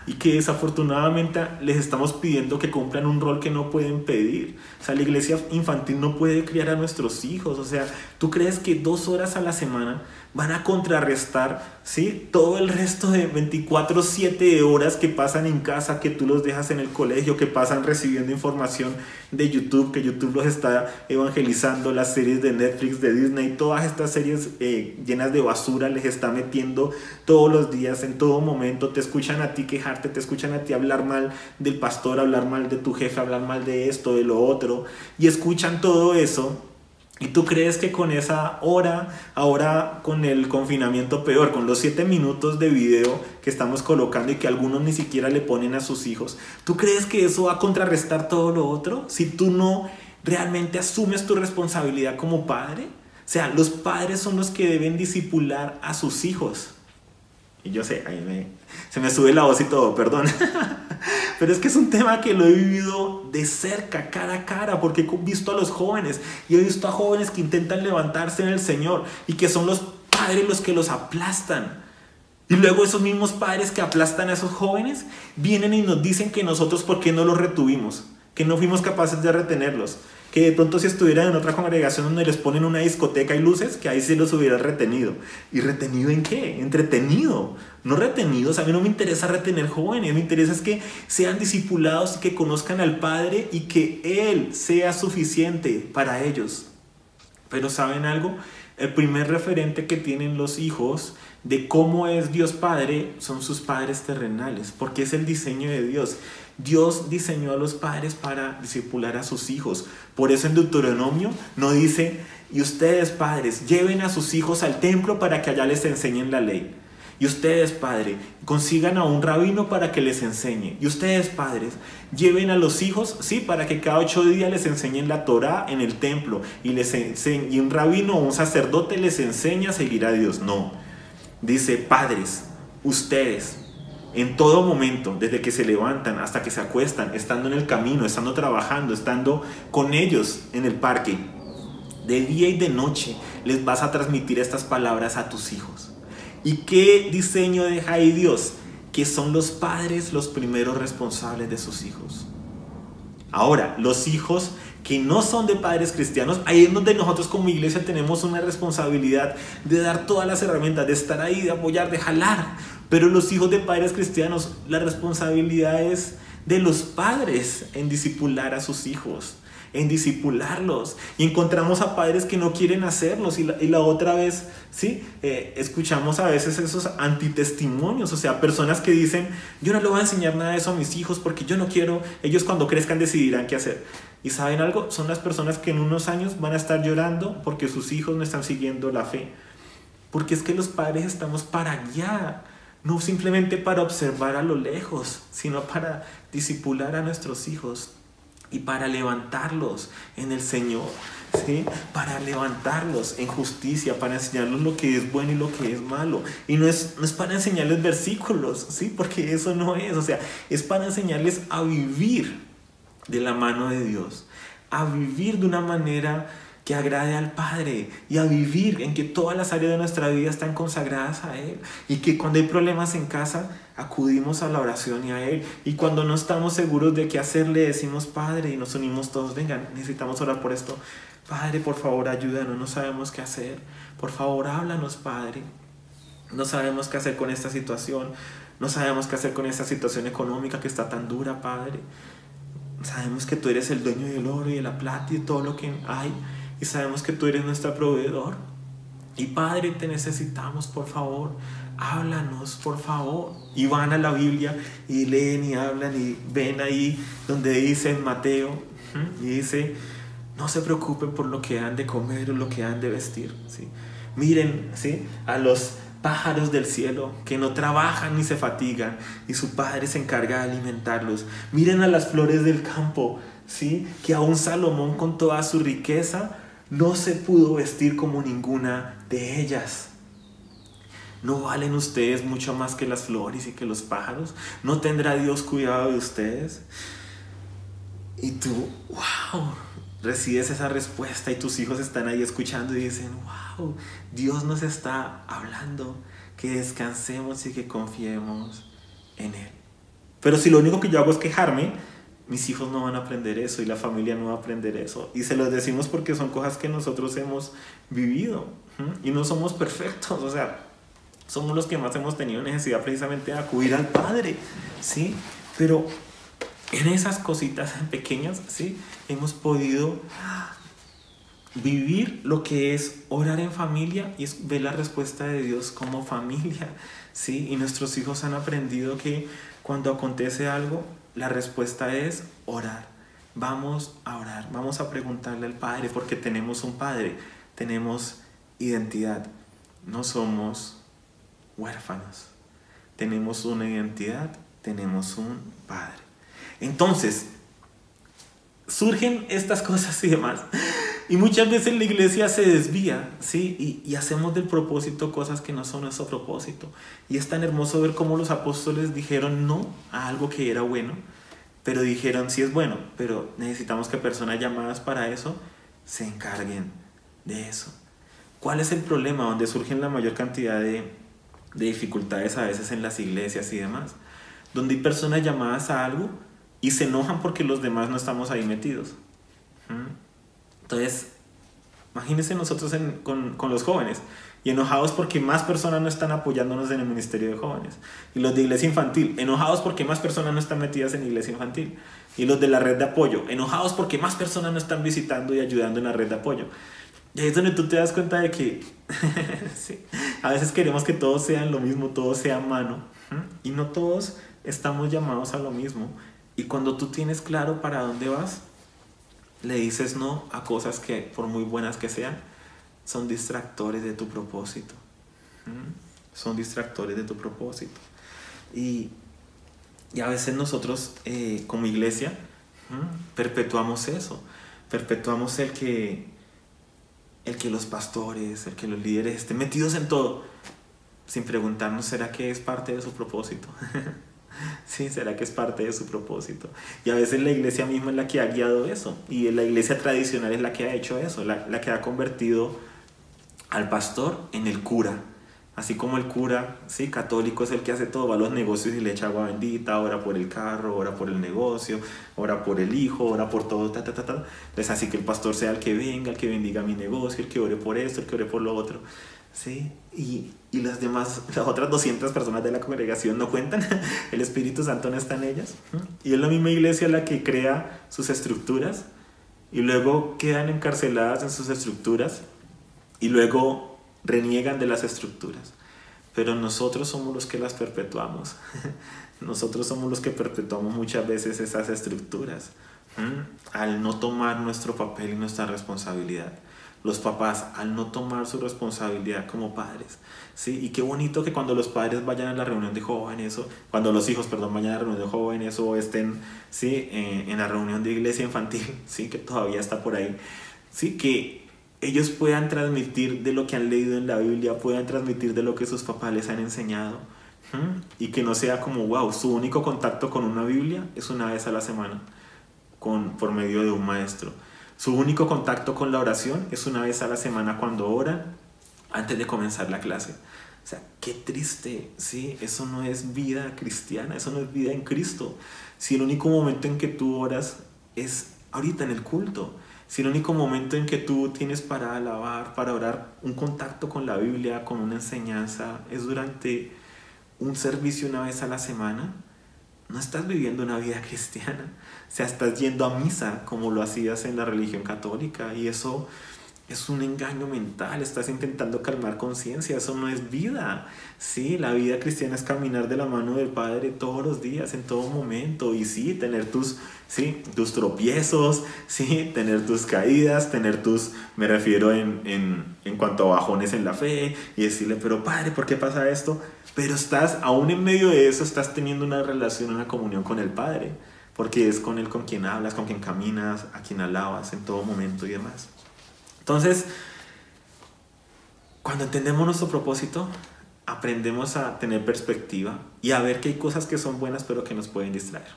Speaker 1: Y que desafortunadamente les estamos pidiendo que cumplan un rol que no pueden pedir. O sea, la iglesia infantil no puede criar a nuestros hijos. O sea, ¿tú crees que 2 horas a la semana van a contrarrestar, ¿sí?, todo el resto de 24/7 horas que pasan en casa, que tú los dejas en el colegio, que pasan recibiendo información de YouTube, que YouTube los está evangelizando, las series de Netflix, de Disney, todas estas series llenas de basura les está metiendo todos los días, en todo momento? Te escuchan a ti quejarte, te escuchan a ti hablar mal del pastor, hablar mal de tu jefe, hablar mal de esto, de lo otro, y escuchan todo eso. ¿Y tú crees que con esa hora, ahora con el confinamiento peor, con los 7 minutos de video que estamos colocando y que algunos ni siquiera le ponen a sus hijos, ¿tú crees que eso va a contrarrestar todo lo otro? Si tú no realmente asumes tu responsabilidad como padre. O sea, los padres son los que deben discipular a sus hijos. Y yo sé, se me sube la voz y todo, perdón. Pero es que es un tema que lo he vivido de cerca, cara a cara, porque he visto a los jóvenes y he visto a jóvenes que intentan levantarse en el Señor y que son los padres los que los aplastan. Y luego esos mismos padres que aplastan a esos jóvenes vienen y nos dicen que nosotros ¿por qué no los retuvimos? Que no fuimos capaces de retenerlos. Que de pronto si estuvieran en otra congregación donde les ponen una discoteca y luces, que ahí sí los hubiera retenido. ¿Y retenido en qué? Entretenido, no retenidos. A mí no me interesa retener jóvenes, me interesa es que sean discipulados y que conozcan al Padre y que Él sea suficiente para ellos. Pero ¿saben algo? El primer referente que tienen los hijos de cómo es Dios Padre son sus padres terrenales, porque es el diseño de Dios. Dios diseñó a los padres para discipular a sus hijos. Por eso en Deuteronomio no dice, y ustedes padres, lleven a sus hijos al templo para que allá les enseñen la ley. Y ustedes, padre, consigan a un rabino para que les enseñe. Y ustedes, padres, lleven a los hijos, sí, para que cada 8 días les enseñen la Torá en el templo. Y un rabino o un sacerdote les enseña a seguir a Dios. No. Dice, padres, ustedes, en todo momento, desde que se levantan hasta que se acuestan, estando en el camino, estando trabajando, estando con ellos en el parque, de día y de noche, les vas a transmitir estas palabras a tus hijos. ¿Y qué diseño deja ahí Dios? Que son los padres los primeros responsables de sus hijos. Ahora, los hijos que no son de padres cristianos, ahí es donde nosotros como iglesia tenemos una responsabilidad de dar todas las herramientas, de estar ahí, de apoyar, de jalar. Pero los hijos de padres cristianos, la responsabilidad es de los padres en discipular a sus hijos, en discipularlos. Y encontramos a padres que no quieren hacerlos. Y la otra vez, ¿sí? Escuchamos a veces esos antitestimonios, o sea, personas que dicen, yo no le voy a enseñar nada de eso a mis hijos porque yo no quiero, ellos cuando crezcan decidirán qué hacer. ¿Y saben algo? Son las personas que en unos años van a estar llorando porque sus hijos no están siguiendo la fe. Porque es que los padres estamos para guiar, no simplemente para observar a lo lejos, sino para discipular a nuestros hijos y para levantarlos en el Señor, ¿sí? Para levantarlos en justicia, para enseñarles lo que es bueno y lo que es malo. Y no es para enseñarles versículos, ¿sí? Porque eso no es, o sea, es para enseñarles a vivir de la mano de Dios, a vivir de una manera que agrade al Padre y a vivir en que todas las áreas de nuestra vida están consagradas a Él, y que cuando hay problemas en casa acudimos a la oración y a Él, y cuando no estamos seguros de qué hacer le decimos Padre y nos unimos todos, vengan, necesitamos orar por esto, Padre, por favor ayúdanos, no sabemos qué hacer, por favor háblanos, Padre, no sabemos qué hacer con esta situación, no sabemos qué hacer con esta situación económica que está tan dura, Padre. Sabemos que tú eres el dueño del oro y de la plata y de todo lo que hay, y sabemos que tú eres nuestro proveedor. Y Padre, te necesitamos, por favor, háblanos, por favor. Y van a la Biblia y leen y hablan y ven ahí donde dice en Mateo, y dice, no se preocupen por lo que han de comer o lo que han de vestir, ¿sí? Miren, ¿sí?, a los pájaros del cielo que no trabajan ni se fatigan y su Padre se encarga de alimentarlos. Miren a las flores del campo, ¿sí?, que aún Salomón con toda su riqueza no se pudo vestir como ninguna de ellas. ¿No valen ustedes mucho más que las flores y que los pájaros? ¿No tendrá Dios cuidado de ustedes? Y tú, wow, recibes esa respuesta y tus hijos están ahí escuchando y dicen, wow, Dios nos está hablando, que descansemos y que confiemos en Él. Pero si lo único que yo hago es quejarme, mis hijos no van a aprender eso y la familia no va a aprender eso. Y se los decimos porque son cosas que nosotros hemos vivido, y no somos perfectos, o sea, somos los que más hemos tenido necesidad precisamente de acudir al Padre, ¿sí? Pero en esas cositas pequeñas, ¿sí?, hemos podido vivir lo que es orar en familia y es ver la respuesta de Dios como familia, ¿sí? Y nuestros hijos han aprendido que cuando acontece algo, la respuesta es orar. Vamos a orar, vamos a preguntarle al Padre, porque tenemos un Padre, tenemos identidad, no somos huérfanos, tenemos una identidad, tenemos un Padre. Entonces, surgen estas cosas y demás, y muchas veces la iglesia se desvía, ¿sí? Y hacemos del propósito cosas que no son nuestro propósito. Y es tan hermoso ver cómo los apóstoles dijeron no a algo que era bueno, pero dijeron sí es bueno, pero necesitamos que personas llamadas para eso se encarguen de eso. ¿Cuál es el problema donde surgen la mayor cantidad de dificultades a veces en las iglesias y demás? Donde hay personas llamadas a algo y se enojan porque los demás no estamos ahí metidos. Entonces, imagínense nosotros con los jóvenes y enojados porque más personas no están apoyándonos en el ministerio de jóvenes, y los de iglesia infantil enojados porque más personas no están metidas en iglesia infantil, y los de la red de apoyo enojados porque más personas no están visitando y ayudando en la red de apoyo. Y ahí es donde tú te das cuenta de que sí, a veces queremos que todos sean lo mismo, todos sean mano, y no todos estamos llamados a lo mismo. Y cuando tú tienes claro para dónde vas, le dices no a cosas que, por muy buenas que sean, son distractores de tu propósito. Son distractores de tu propósito. Y a veces nosotros como iglesia perpetuamos eso. Perpetuamos el que los pastores, el que los líderes estén metidos en todo, sin preguntarnos, ¿será que es parte de su propósito? Sí, ¿será que es parte de su propósito? Y a veces la iglesia misma es la que ha guiado eso, y la iglesia tradicional es la que ha hecho eso, la que ha convertido al pastor en el cura. Así como el cura, sí, católico, es el que hace todo, va a los negocios y le echa agua bendita, ora por el carro, ora por el negocio, ora por el hijo, ora por todo, Entonces así que el pastor sea el que venga, el que bendiga mi negocio, el que ore por esto, el que ore por lo otro, ¿sí? Y las otras 200 personas de la congregación no cuentan, el Espíritu Santo no está en ellas. Y es la misma iglesia la que crea sus estructuras y luego quedan encarceladas en sus estructuras y luego reniegan de las estructuras, pero nosotros somos los que las perpetuamos. Nosotros somos los que perpetuamos muchas veces esas estructuras al no tomar nuestro papel y nuestra responsabilidad. Los papás al no tomar su responsabilidad como padres, ¿sí? Y qué bonito que cuando los padres vayan a la reunión de jóvenes, o cuando los hijos, vayan a la reunión de jóvenes, o estén, ¿sí?, en la reunión de iglesia infantil, ¿sí?, que todavía está por ahí, ¿sí?, que ellos puedan transmitir de lo que han leído en la Biblia, puedan transmitir de lo que sus papás les han enseñado, y que no sea como, wow, su único contacto con una Biblia es una vez a la semana, por medio de un maestro. Su único contacto con la oración es una vez a la semana cuando oran antes de comenzar la clase. O sea, qué triste, ¿sí? Eso no es vida cristiana, eso no es vida en Cristo. Si el único momento en que tú oras es ahorita en el culto, si el único momento en que tú tienes para alabar, para orar, un contacto con la Biblia, con una enseñanza, es durante un servicio una vez a la semana, no estás viviendo una vida cristiana. O sea, estás yendo a misa como lo hacías en la religión católica, y eso es un engaño mental. Estás intentando calmar conciencia. Eso no es vida. Sí, la vida cristiana es caminar de la mano del Padre todos los días, en todo momento. Y sí, tener tus tropiezos, sí, tener tus caídas, me refiero en cuanto a bajones en la fe, y decirle, pero Padre, ¿por qué pasa esto? Pero aún en medio de eso, estás teniendo una relación, una comunión con el Padre, porque es con Él con quien hablas, con quien caminas, a quien alabas en todo momento y demás. Entonces, cuando entendemos nuestro propósito, aprendemos a tener perspectiva y a ver que hay cosas que son buenas pero que nos pueden distraer.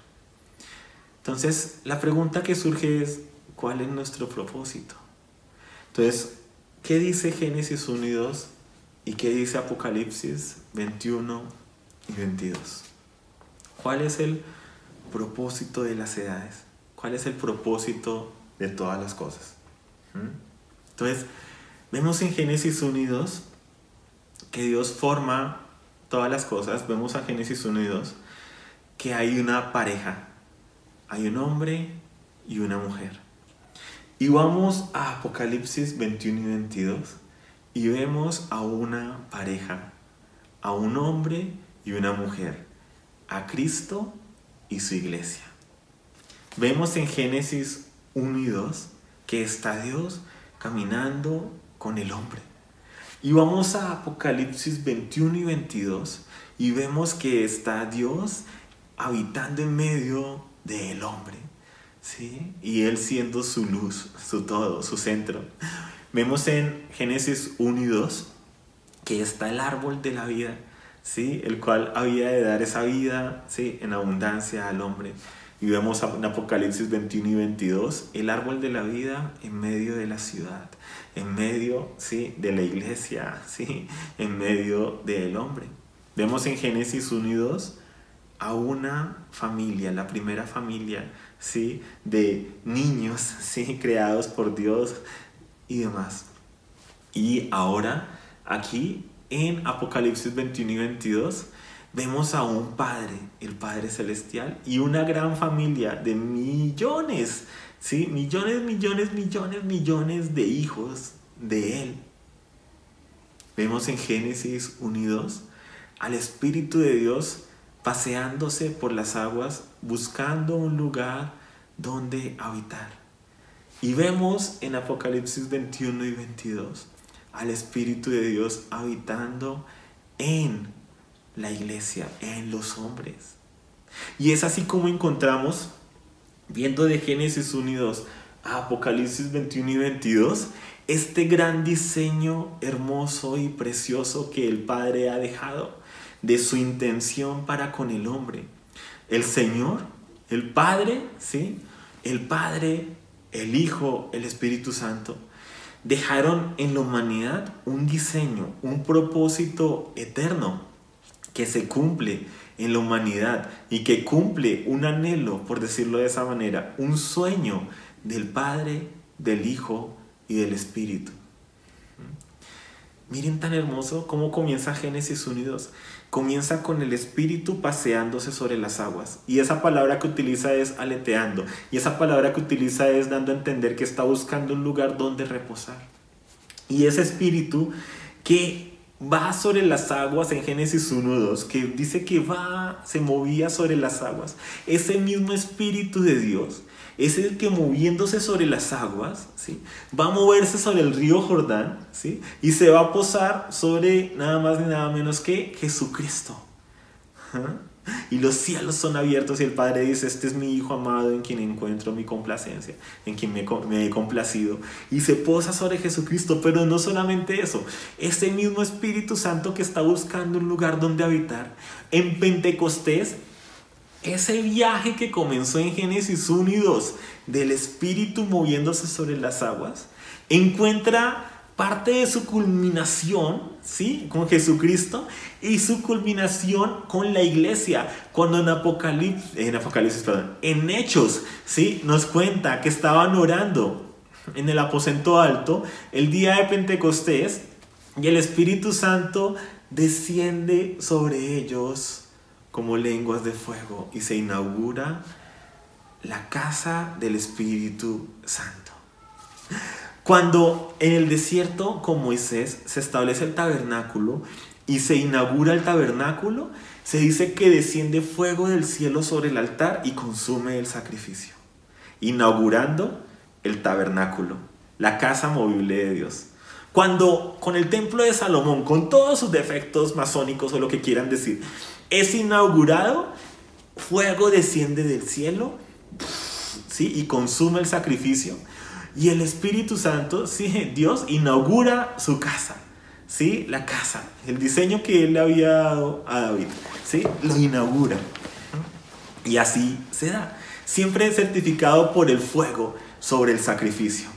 Speaker 1: Entonces, la pregunta que surge es, ¿cuál es nuestro propósito? Entonces, ¿qué dice Génesis 1 y 2? ¿Y qué dice Apocalipsis 21 y 22? ¿Cuál es el propósito de las edades? ¿Cuál es el propósito de todas las cosas? Entonces, vemos en Génesis 1 y 2 que Dios forma todas las cosas. Vemos a Génesis 1 y 2 que hay una pareja. Hay un hombre y una mujer. Y vamos a Apocalipsis 21 y 22 y vemos a una pareja, a un hombre y una mujer, a Cristo y su iglesia. Vemos en Génesis 1 y 2 que está Dios caminando con el hombre. Y vamos a Apocalipsis 21 y 22 y vemos que está Dios habitando en medio del hombre, ¿sí? Y Él siendo su luz, su todo, su centro. Vemos en Génesis 1 y 2 que está el árbol de la vida, ¿sí? El cual había de dar esa vida, ¿sí?, en abundancia al hombre. Y vemos en Apocalipsis 21 y 22 el árbol de la vida en medio de la ciudad, en medio, ¿sí?, de la iglesia, ¿sí?, en medio del hombre. Vemos en Génesis 1 y 2 a una familia, la primera familia, ¿sí?, de niños, ¿sí?, creados por Dios y demás. Y ahora, aquí en Apocalipsis 21 y 22, vemos a un Padre, el Padre Celestial, y una gran familia de millones, ¿sí?, millones de hijos de Él. Vemos en Génesis 1 y 2 al Espíritu de Dios paseándose por las aguas, buscando un lugar donde habitar. Y vemos en Apocalipsis 21 y 22 al Espíritu de Dios habitando en la iglesia, en los hombres. Y es así como encontramos, viendo de Génesis 1 y 2 a Apocalipsis 21 y 22, este gran diseño hermoso y precioso que el Padre ha dejado de su intención para con el hombre. El Señor, el Padre, ¿sí?, el Padre, el Hijo, el Espíritu Santo, dejaron en la humanidad un diseño, un propósito eterno que se cumple en la humanidad y que cumple un anhelo, por decirlo de esa manera, un sueño del Padre, del Hijo y del Espíritu. Miren tan hermoso cómo comienza Génesis 1 y 2. Comienza con el Espíritu paseándose sobre las aguas. Y esa palabra que utiliza es aleteando. Y esa palabra que utiliza es dando a entender que está buscando un lugar donde reposar. Y ese Espíritu que va sobre las aguas en Génesis 1:2, que dice que se movía sobre las aguas. Ese mismo Espíritu de Dios es el que, moviéndose sobre las aguas, ¿sí?, va a moverse sobre el río Jordán, ¿sí?, y se va a posar sobre nada más ni nada menos que Jesucristo. Y los cielos son abiertos y el Padre dice: este es mi Hijo amado en quien encuentro mi complacencia, en quien me he complacido. Y se posa sobre Jesucristo. Pero no solamente eso, ese mismo Espíritu Santo que está buscando un lugar donde habitar, en Pentecostés ese viaje que comenzó en Génesis 1 y 2 del Espíritu moviéndose sobre las aguas, encuentra parte de su culminación, ¿sí?, con Jesucristo, y su culminación con la iglesia, cuando en Hechos, ¿sí?, nos cuenta que estaban orando en el aposento alto el día de Pentecostés y el Espíritu Santo desciende sobre ellos como lenguas de fuego y se inaugura la casa del Espíritu Santo. Cuando en el desierto con Moisés se establece el tabernáculo y se inaugura el tabernáculo, se dice que desciende fuego del cielo sobre el altar y consume el sacrificio, inaugurando el tabernáculo, la casa movible de Dios. Cuando con el templo de Salomón, con todos sus defectos masónicos o lo que quieran decir, es inaugurado, fuego desciende del cielo, ¿sí?, y consume el sacrificio. Y el Espíritu Santo, ¿sí?, Dios inaugura su casa, ¿sí?, la casa, el diseño que Él le había dado a David, ¿sí?, lo inaugura. Y así se da, siempre certificado por el fuego sobre el sacrificio.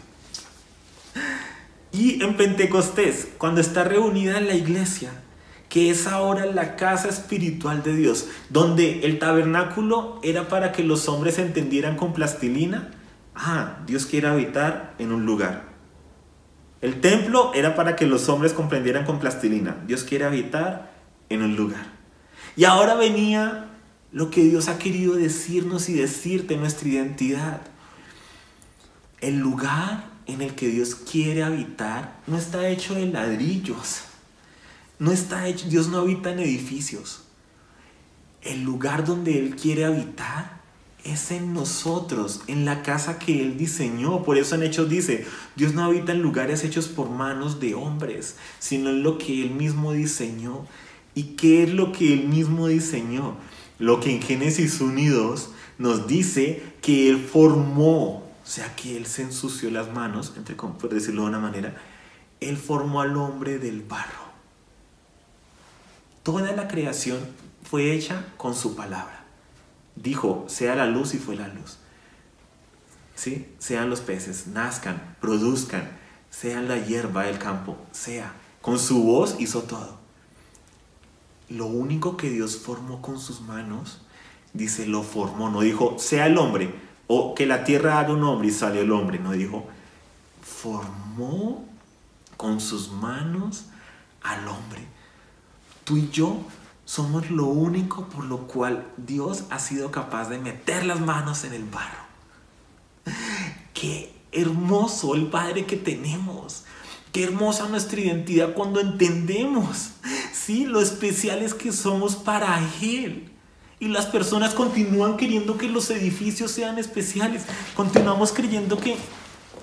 Speaker 1: Y en Pentecostés, cuando está reunida la iglesia, que es ahora la casa espiritual de Dios, donde el tabernáculo era para que los hombres entendieran con plastilina, Dios quiere habitar en un lugar. El templo era para que los hombres comprendieran con plastilina, Dios quiere habitar en un lugar. Y ahora venía lo que Dios ha querido decirnos y decirte, nuestra identidad. El lugar en el que Dios quiere habitar no está hecho de ladrillos. Dios no habita en edificios. El lugar donde Él quiere habitar es en nosotros, en la casa que Él diseñó. Por eso en Hechos dice, Dios no habita en lugares hechos por manos de hombres, sino en lo que Él mismo diseñó. ¿Y qué es lo que Él mismo diseñó? Lo que en Génesis 1 y 2 nos dice que Él formó, o sea que Él se ensució las manos, por decirlo de una manera, Él formó al hombre del barro. Toda la creación fue hecha con su palabra. Dijo, sea la luz, y fue la luz. ¿Sí? Sean los peces, nazcan, produzcan, sean la hierba del campo, sea. Con su voz hizo todo. Lo único que Dios formó con sus manos, dice, lo formó. No dijo, sea el hombre, o que la tierra haga un hombre y salió el hombre. No dijo, formó con sus manos al hombre. Tú y yo somos lo único por lo cual Dios ha sido capaz de meter las manos en el barro. Qué hermoso el Padre que tenemos. Qué hermosa nuestra identidad cuando entendemos, ¿sí?, lo especiales que somos para Él. Y las personas continúan queriendo que los edificios sean especiales. Continuamos creyendo que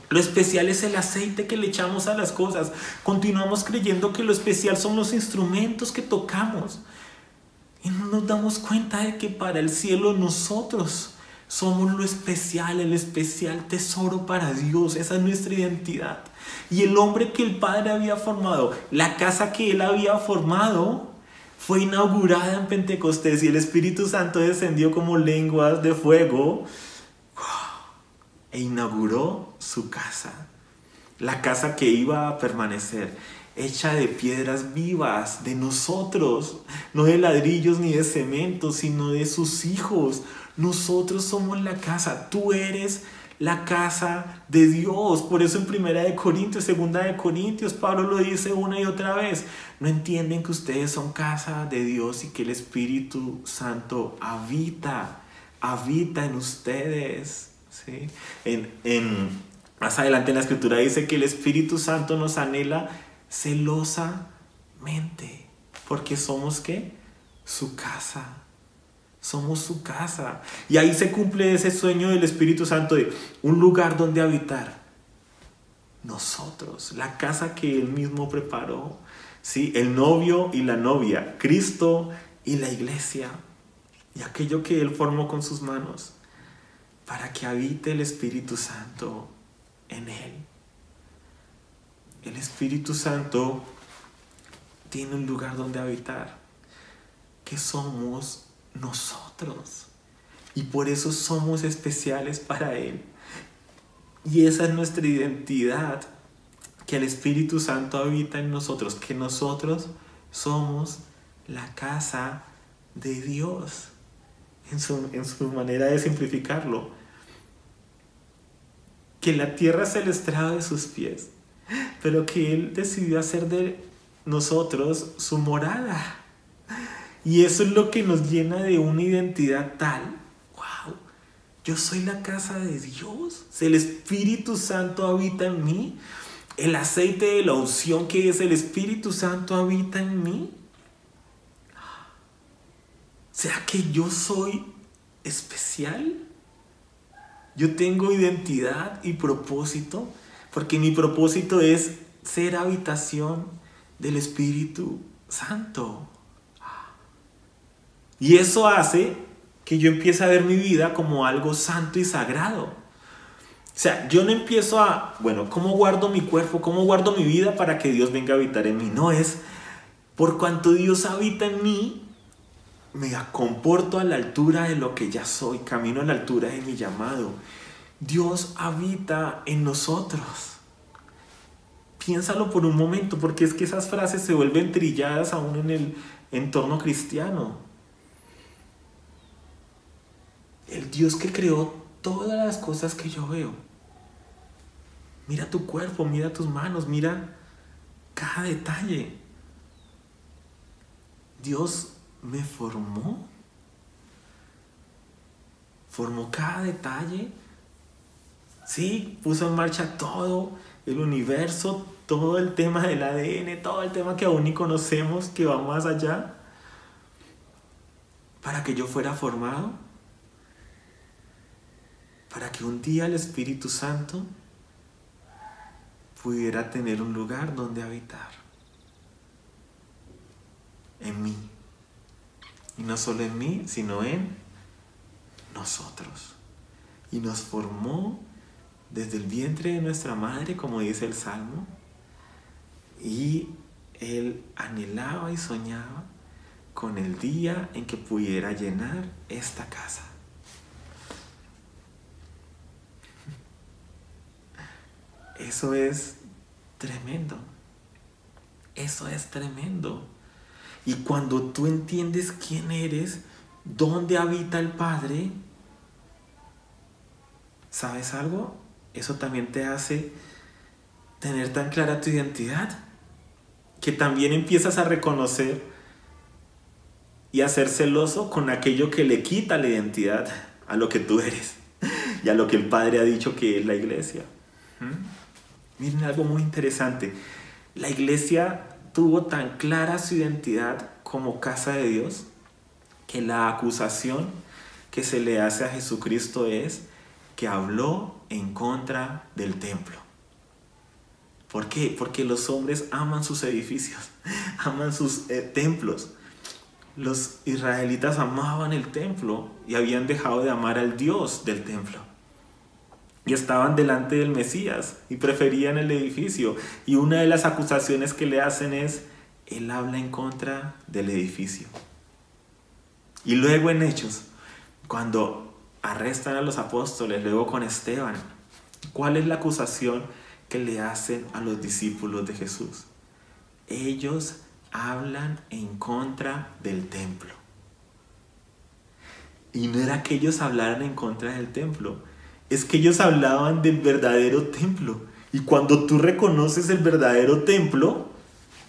Speaker 1: lo especial es el aceite que le echamos a las cosas. Continuamos creyendo que lo especial son los instrumentos que tocamos. Y no nos damos cuenta de que para el cielo nosotros somos lo especial, el especial tesoro para Dios. Esa es nuestra identidad. Y el hombre que el Padre había formado, la casa que Él había formado, fue inaugurada en Pentecostés y el Espíritu Santo descendió como lenguas de fuego e inauguró su casa. La casa que iba a permanecer, hecha de piedras vivas, de nosotros, no de ladrillos ni de cemento, sino de sus hijos. Nosotros somos la casa, tú eres la casa de Dios. Por eso en 1 Corintios, 2 Corintios, Pablo lo dice una y otra vez. No entienden que ustedes son casa de Dios y que el Espíritu Santo habita en ustedes, ¿sí? Más adelante en la Escritura dice que el Espíritu Santo nos anhela celosamente, porque somos, ¿qué?, su casa. Somos su casa. Y ahí se cumple ese sueño del Espíritu Santo de un lugar donde habitar. Nosotros, la casa que Él mismo preparó, ¿sí? El novio y la novia, Cristo y la iglesia, y aquello que Él formó con sus manos, para que habite el Espíritu Santo en Él. El Espíritu Santo tiene un lugar donde habitar, que somos nosotros. Y por eso somos especiales para Él. Y esa es nuestra identidad, que el Espíritu Santo habita en nosotros, que nosotros somos la casa de Dios, en su manera de simplificarlo. Que la tierra es el estrado de sus pies, pero que Él decidió hacer de nosotros su morada. Y eso es lo que nos llena de una identidad tal. ¡Wow! Yo soy la casa de Dios. El Espíritu Santo habita en mí. El aceite de la unción que es el Espíritu Santo habita en mí. O sea que yo soy especial. Yo tengo identidad y propósito, porque mi propósito es ser habitación del Espíritu Santo. Y eso hace que yo empiece a ver mi vida como algo santo y sagrado. O sea, yo no empiezo a, bueno, ¿cómo guardo mi cuerpo? ¿Cómo guardo mi vida para que Dios venga a habitar en mí? No, es por cuanto Dios habita en mí, me comporto a la altura de lo que ya soy, camino a la altura de mi llamado. Dios habita en nosotros. Piénsalo por un momento, porque es que esas frases se vuelven trilladas aún en el entorno cristiano. El Dios que creó todas las cosas que yo veo. Mira tu cuerpo, mira tus manos, mira cada detalle. Dios me formó cada detalle. Sí, puso en marcha todo el universo, todo el tema del ADN, todo el tema que aún ni conocemos, que va más allá, para que yo fuera formado, para que un día el Espíritu Santo pudiera tener un lugar donde habitar. En mí. Y no solo en mí, sino en nosotros. Y nos formó desde el vientre de nuestra madre, como dice el Salmo. Y Él anhelaba y soñaba con el día en que pudiera llenar esta casa. Eso es tremendo. Eso es tremendo. Y cuando tú entiendes quién eres, dónde habita el Padre, ¿sabes algo? Eso también te hace tener tan clara tu identidad, que también empiezas a reconocer y a ser celoso con aquello que le quita la identidad a lo que tú eres y a lo que el Padre ha dicho que es la iglesia. Miren algo muy interesante. La iglesia tuvo tan clara su identidad como casa de Dios, que la acusación que se le hace a Jesucristo es que habló en contra del templo. ¿Por qué? Porque los hombres aman sus edificios, aman sus templos. Los israelitas amaban el templo y habían dejado de amar al Dios del templo. Y estaban delante del Mesías y preferían el edificio. Y una de las acusaciones que le hacen es, Él habla en contra del edificio. Y luego en Hechos, cuando arrestan a los apóstoles, luego con Esteban, ¿cuál es la acusación que le hacen a los discípulos de Jesús? Ellos hablan en contra del templo. Y no era que ellos hablaran en contra del templo, es que ellos hablaban del verdadero templo. Y cuando tú reconoces el verdadero templo,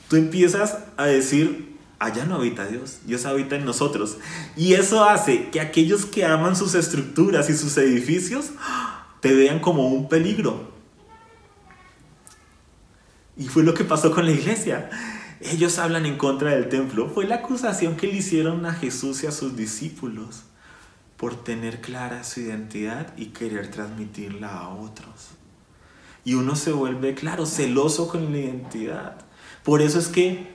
Speaker 1: tú empiezas a decir, allá no habita Dios, Dios habita en nosotros. Y eso hace que aquellos que aman sus estructuras y sus edificios te vean como un peligro. Y fue lo que pasó con la iglesia. Ellos hablan en contra del templo. Fue la acusación que le hicieron a Jesús y a sus discípulos por tener clara su identidad y querer transmitirla a otros. Y uno se vuelve, claro, celoso con la identidad. Por eso es que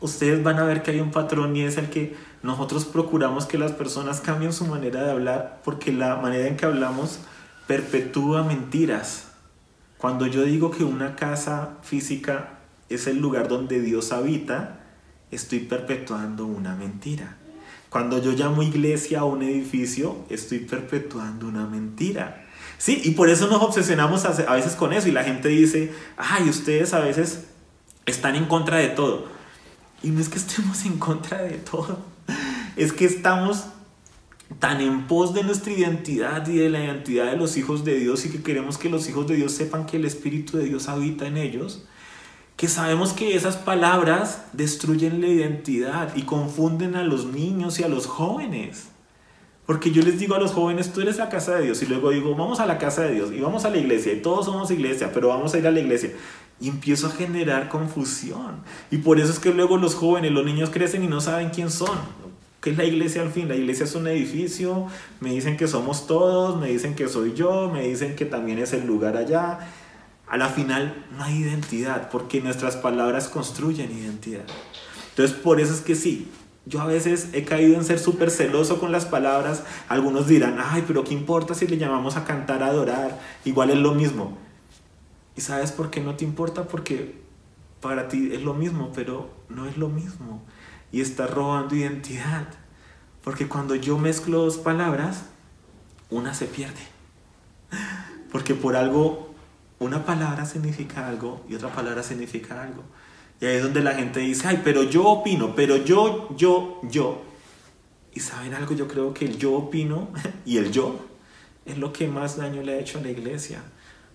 Speaker 1: ustedes van a ver que hay un patrón, y es el que nosotros procuramos que las personas cambien su manera de hablar, porque la manera en que hablamos perpetúa mentiras. Cuando yo digo que una casa física es el lugar donde Dios habita, estoy perpetuando una mentira. Cuando yo llamo iglesia a un edificio, estoy perpetuando una mentira. Sí, y por eso nos obsesionamos a veces con eso. Y la gente dice, ay, ustedes a veces están en contra de todo. Y no es que estemos en contra de todo. Es que estamos tan en pos de nuestra identidad y de la identidad de los hijos de Dios, y que queremos que los hijos de Dios sepan que el Espíritu de Dios habita en ellos, que sabemos que esas palabras destruyen la identidad y confunden a los niños y a los jóvenes. Porque yo les digo a los jóvenes, tú eres la casa de Dios, y luego digo, vamos a la casa de Dios y vamos a la iglesia, y todos somos iglesia, pero vamos a ir a la iglesia. Y empiezo a generar confusión. Y por eso es que luego los jóvenes, los niños crecen y no saben quién son. ¿Qué es la iglesia al fin? La iglesia es un edificio, me dicen que somos todos, me dicen que soy yo, me dicen que también es el lugar allá. A la final no hay identidad, porque nuestras palabras construyen identidad. Entonces por eso es que sí, yo a veces he caído en ser súper celoso con las palabras. Algunos dirán, ay, pero ¿qué importa si le llamamos a cantar, a adorar? Igual es lo mismo. ¿Y sabes por qué no te importa? Porque para ti es lo mismo, pero no es lo mismo. Y estás robando identidad. Porque cuando yo mezclo dos palabras, una se pierde. Porque por algo, una palabra significa algo y otra palabra significa algo. Y ahí es donde la gente dice, ay, pero yo opino, pero yo. Y ¿saben algo? Yo creo que el yo opino y el yo es lo que más daño le ha hecho a la iglesia.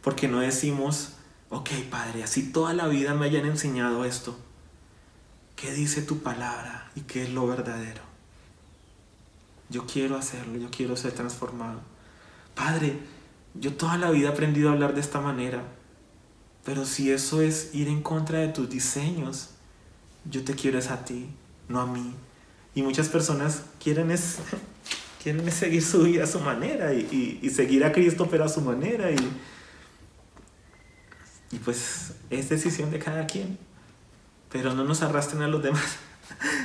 Speaker 1: Porque no decimos, ok, Padre, así toda la vida me hayan enseñado esto, ¿qué dice tu palabra y qué es lo verdadero? Yo quiero hacerlo, yo quiero ser transformado. Padre, yo toda la vida he aprendido a hablar de esta manera, pero si eso es ir en contra de tus diseños, yo te quiero es a ti, no a mí. Y muchas personas quieren seguir su vida a su manera y seguir a Cristo pero a su manera, y pues es decisión de cada quien. Pero no nos arrastren a los demás,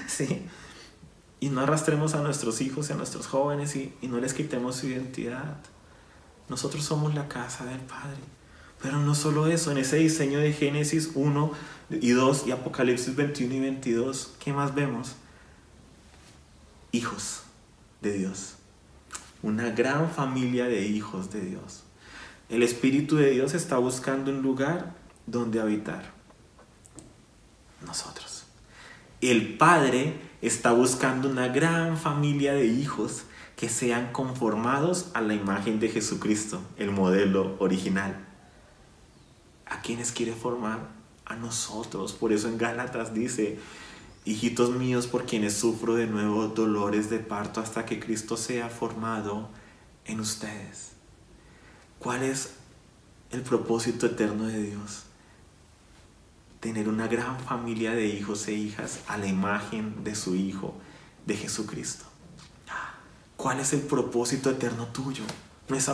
Speaker 1: ¿sí? Y no arrastremos a nuestros hijos y a nuestros jóvenes y no les quitemos su identidad. Nosotros somos la casa del Padre. Pero no solo eso, en ese diseño de Génesis 1 y 2 y Apocalipsis 21 y 22, ¿qué más vemos? Hijos de Dios. Una gran familia de hijos de Dios. El Espíritu de Dios está buscando un lugar donde habitar. Nosotros. El Padre está buscando una gran familia de hijos que sean conformados a la imagen de Jesucristo, el modelo original. ¿A quiénes quiere formar? A nosotros. Por eso en Gálatas dice, hijitos míos, por quienes sufro de nuevo dolores de parto hasta que Cristo sea formado en ustedes. ¿Cuál es el propósito eterno de Dios? Tener una gran familia de hijos e hijas a la imagen de su Hijo, de Jesucristo. ¿Cuál es el propósito eterno tuyo? No es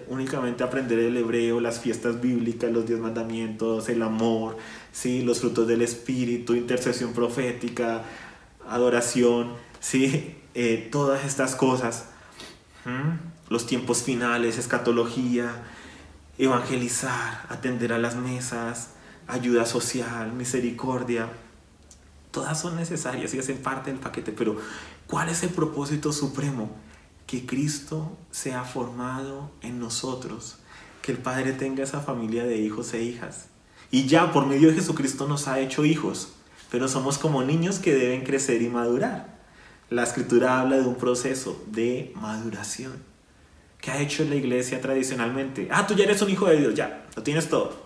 Speaker 1: únicamente aprender el hebreo, las fiestas bíblicas, los 10 mandamientos, el amor, ¿sí? Los frutos del Espíritu, intercesión profética, adoración, ¿sí? Todas estas cosas. Los tiempos finales, escatología, evangelizar, atender a las mesas, ayuda social, misericordia. Todas son necesarias y hacen parte del paquete, pero ¿cuál es el propósito supremo? Que Cristo sea formado en nosotros, que el Padre tenga esa familia de hijos e hijas. Y ya por medio de Jesucristo nos ha hecho hijos, pero somos como niños que deben crecer y madurar. La Escritura habla de un proceso de maduración. ¿Qué ha hecho la iglesia tradicionalmente? Tú ya eres un hijo de Dios, ya, lo tienes todo.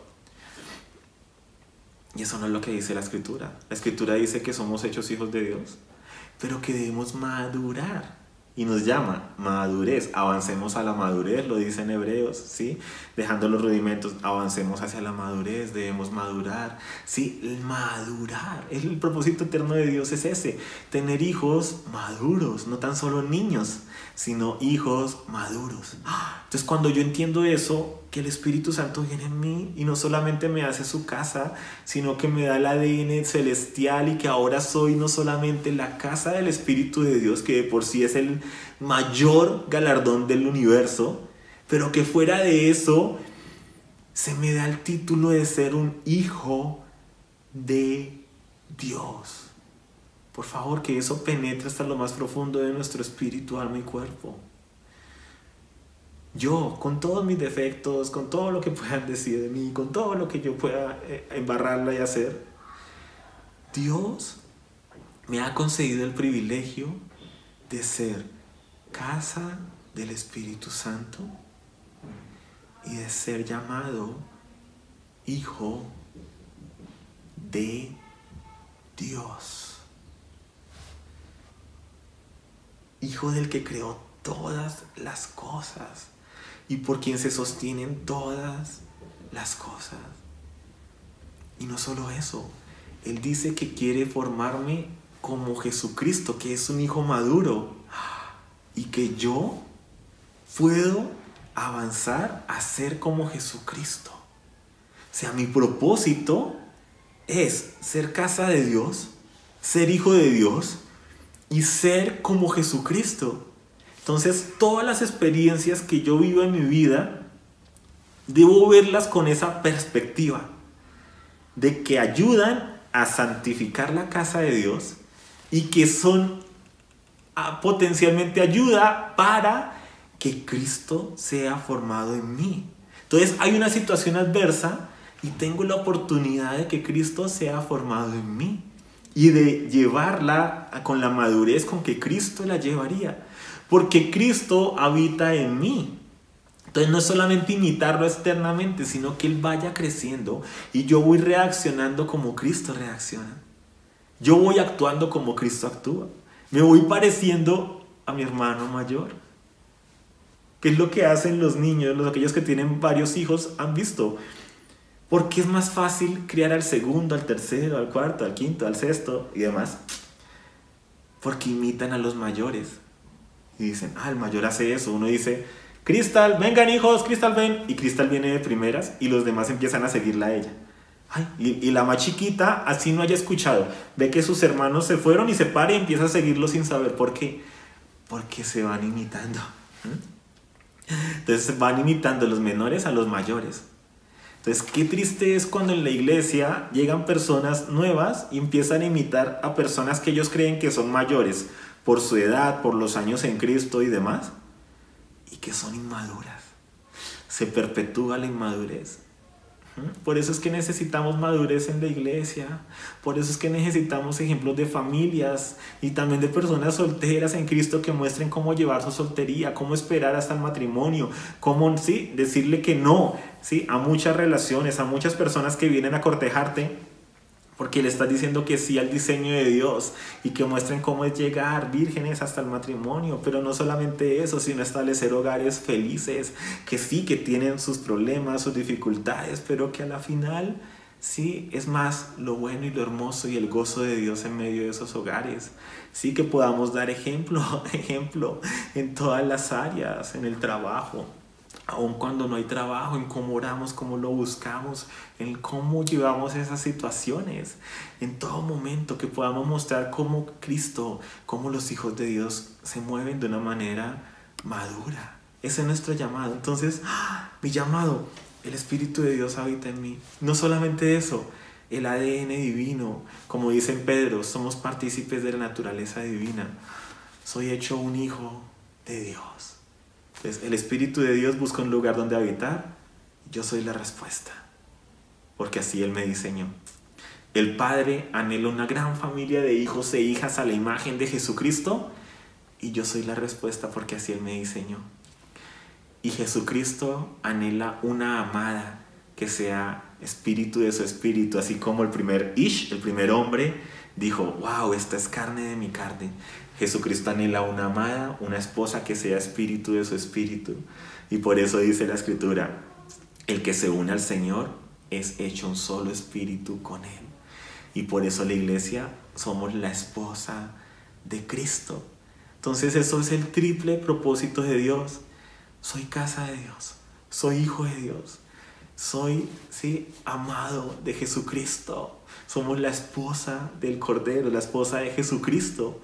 Speaker 1: Y eso no es lo que dice la Escritura. La Escritura dice que somos hechos hijos de Dios, pero que debemos madurar. Y nos llama madurez, avancemos a la madurez, lo dice en Hebreos, ¿sí? Dejando los rudimentos, avancemos hacia la madurez, debemos madurar, ¿sí? Madurar, el propósito eterno de Dios es ese, tener hijos maduros, no tan solo niños, sino hijos maduros. Entonces cuando yo entiendo eso, que el Espíritu Santo viene en mí y no solamente me hace su casa, sino que me da el ADN celestial, y que ahora soy no solamente la casa del Espíritu de Dios, que de por sí es el mayor galardón del universo, pero que fuera de eso se me da el título de ser un hijo de Dios. Por favor, que eso penetre hasta lo más profundo de nuestro espíritu, alma y cuerpo. Yo, con todos mis defectos, con todo lo que puedan decir de mí, con todo lo que yo pueda embarrarla y hacer, Dios me ha concedido el privilegio de ser casa del Espíritu Santo y de ser llamado hijo de Dios. Hijo del que creó todas las cosas y por quien se sostienen todas las cosas. Y no solo eso, Él dice que quiere formarme como Jesucristo, que es un hijo maduro, y que yo puedo avanzar a ser como Jesucristo. O sea, mi propósito es ser casa de Dios, ser hijo de Dios y ser como Jesucristo. Entonces, todas las experiencias que yo vivo en mi vida, debo verlas con esa perspectiva de que ayudan a santificar la casa de Dios y que son potencialmente ayuda para que Cristo sea formado en mí. Entonces, hay una situación adversa y tengo la oportunidad de que Cristo sea formado en mí y de llevarla con la madurez con que Cristo la llevaría. Porque Cristo habita en mí. Entonces no es solamente imitarlo externamente, sino que Él vaya creciendo y yo voy reaccionando como Cristo reacciona. Yo voy actuando como Cristo actúa. Me voy pareciendo a mi hermano mayor. ¿Qué es lo que hacen los niños, aquellos que tienen varios hijos han visto? Porque es más fácil criar al segundo, al tercero, al cuarto, al quinto, al sexto y demás. Porque imitan a los mayores. Y dicen, el mayor hace eso. Uno dice, Cristal, vengan hijos, Cristal, ven. Y Cristal viene de primeras y los demás empiezan a seguirla a ella. Y la más chiquita, así no haya escuchado, ve que sus hermanos se fueron y se para y empieza a seguirlo sin saber por qué. Porque se van imitando. Entonces van imitando los menores a los mayores. Entonces, qué triste es cuando en la iglesia llegan personas nuevas y empiezan a imitar a personas que ellos creen que son mayores por su edad, por los años en Cristo y demás, y que son inmaduras. Se perpetúa la inmadurez. Por eso es que necesitamos madurez en la iglesia. Por eso es que necesitamos ejemplos de familias y también de personas solteras en Cristo que muestren cómo llevar su soltería, cómo esperar hasta el matrimonio, cómo decirle que no a muchas relaciones, a muchas personas que vienen a cortejarte, porque le estás diciendo que sí al diseño de Dios y que muestren cómo es llegar vírgenes hasta el matrimonio. Pero no solamente eso, sino establecer hogares felices, que sí, que tienen sus problemas, sus dificultades, pero que a la final sí es más lo bueno y lo hermoso y el gozo de Dios en medio de esos hogares. Sí, que podamos dar ejemplo en todas las áreas, en el trabajo. Aun cuando no hay trabajo, en cómo oramos, cómo lo buscamos, en cómo llevamos esas situaciones, en todo momento que podamos mostrar cómo Cristo, cómo los hijos de Dios se mueven de una manera madura. Ese es nuestro llamado. Entonces, mi llamado, el Espíritu de Dios habita en mí. No solamente eso, el ADN divino, como dice en Pedro, somos partícipes de la naturaleza divina. Soy hecho un hijo de Dios. Entonces, el Espíritu de Dios busca un lugar donde habitar. Yo soy la respuesta, porque así Él me diseñó. El Padre anhela una gran familia de hijos e hijas a la imagen de Jesucristo, y yo soy la respuesta porque así Él me diseñó. Y Jesucristo anhela una amada que sea espíritu de su espíritu, así como el primer Ish, el primer hombre, dijo, wow, esta es carne de mi carne. Jesucristo anhela una amada, una esposa que sea espíritu de su espíritu. Y por eso dice la Escritura, el que se une al Señor es hecho un solo espíritu con Él. Y por eso la iglesia somos la esposa de Cristo. Entonces eso es el triple propósito de Dios. Soy casa de Dios, soy hijo de Dios, soy amado de Jesucristo. Somos la esposa del Cordero, la esposa de Jesucristo.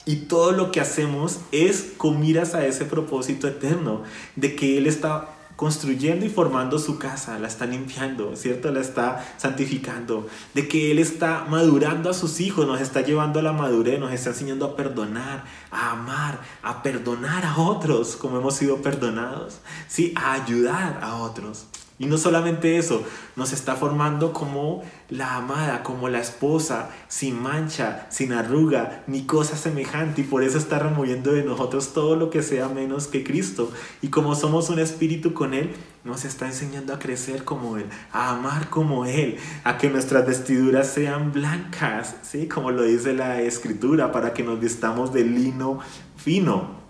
Speaker 1: Y todo lo que hacemos es con miras a ese propósito eterno, de que Él está construyendo y formando su casa, la está limpiando, ¿cierto? La está santificando, de que Él está madurando a sus hijos, nos está llevando a la madurez, nos está enseñando a perdonar, a amar, a perdonar a otros como hemos sido perdonados, ¿sí? A ayudar a otros. Y no solamente eso, nos está formando como la amada, como la esposa, sin mancha, sin arruga, ni cosa semejante. Y por eso está removiendo de nosotros todo lo que sea menos que Cristo. Y como somos un espíritu con Él, nos está enseñando a crecer como Él, a amar como Él, a que nuestras vestiduras sean blancas, ¿sí? Como lo dice la Escritura, para que nos vistamos de lino fino.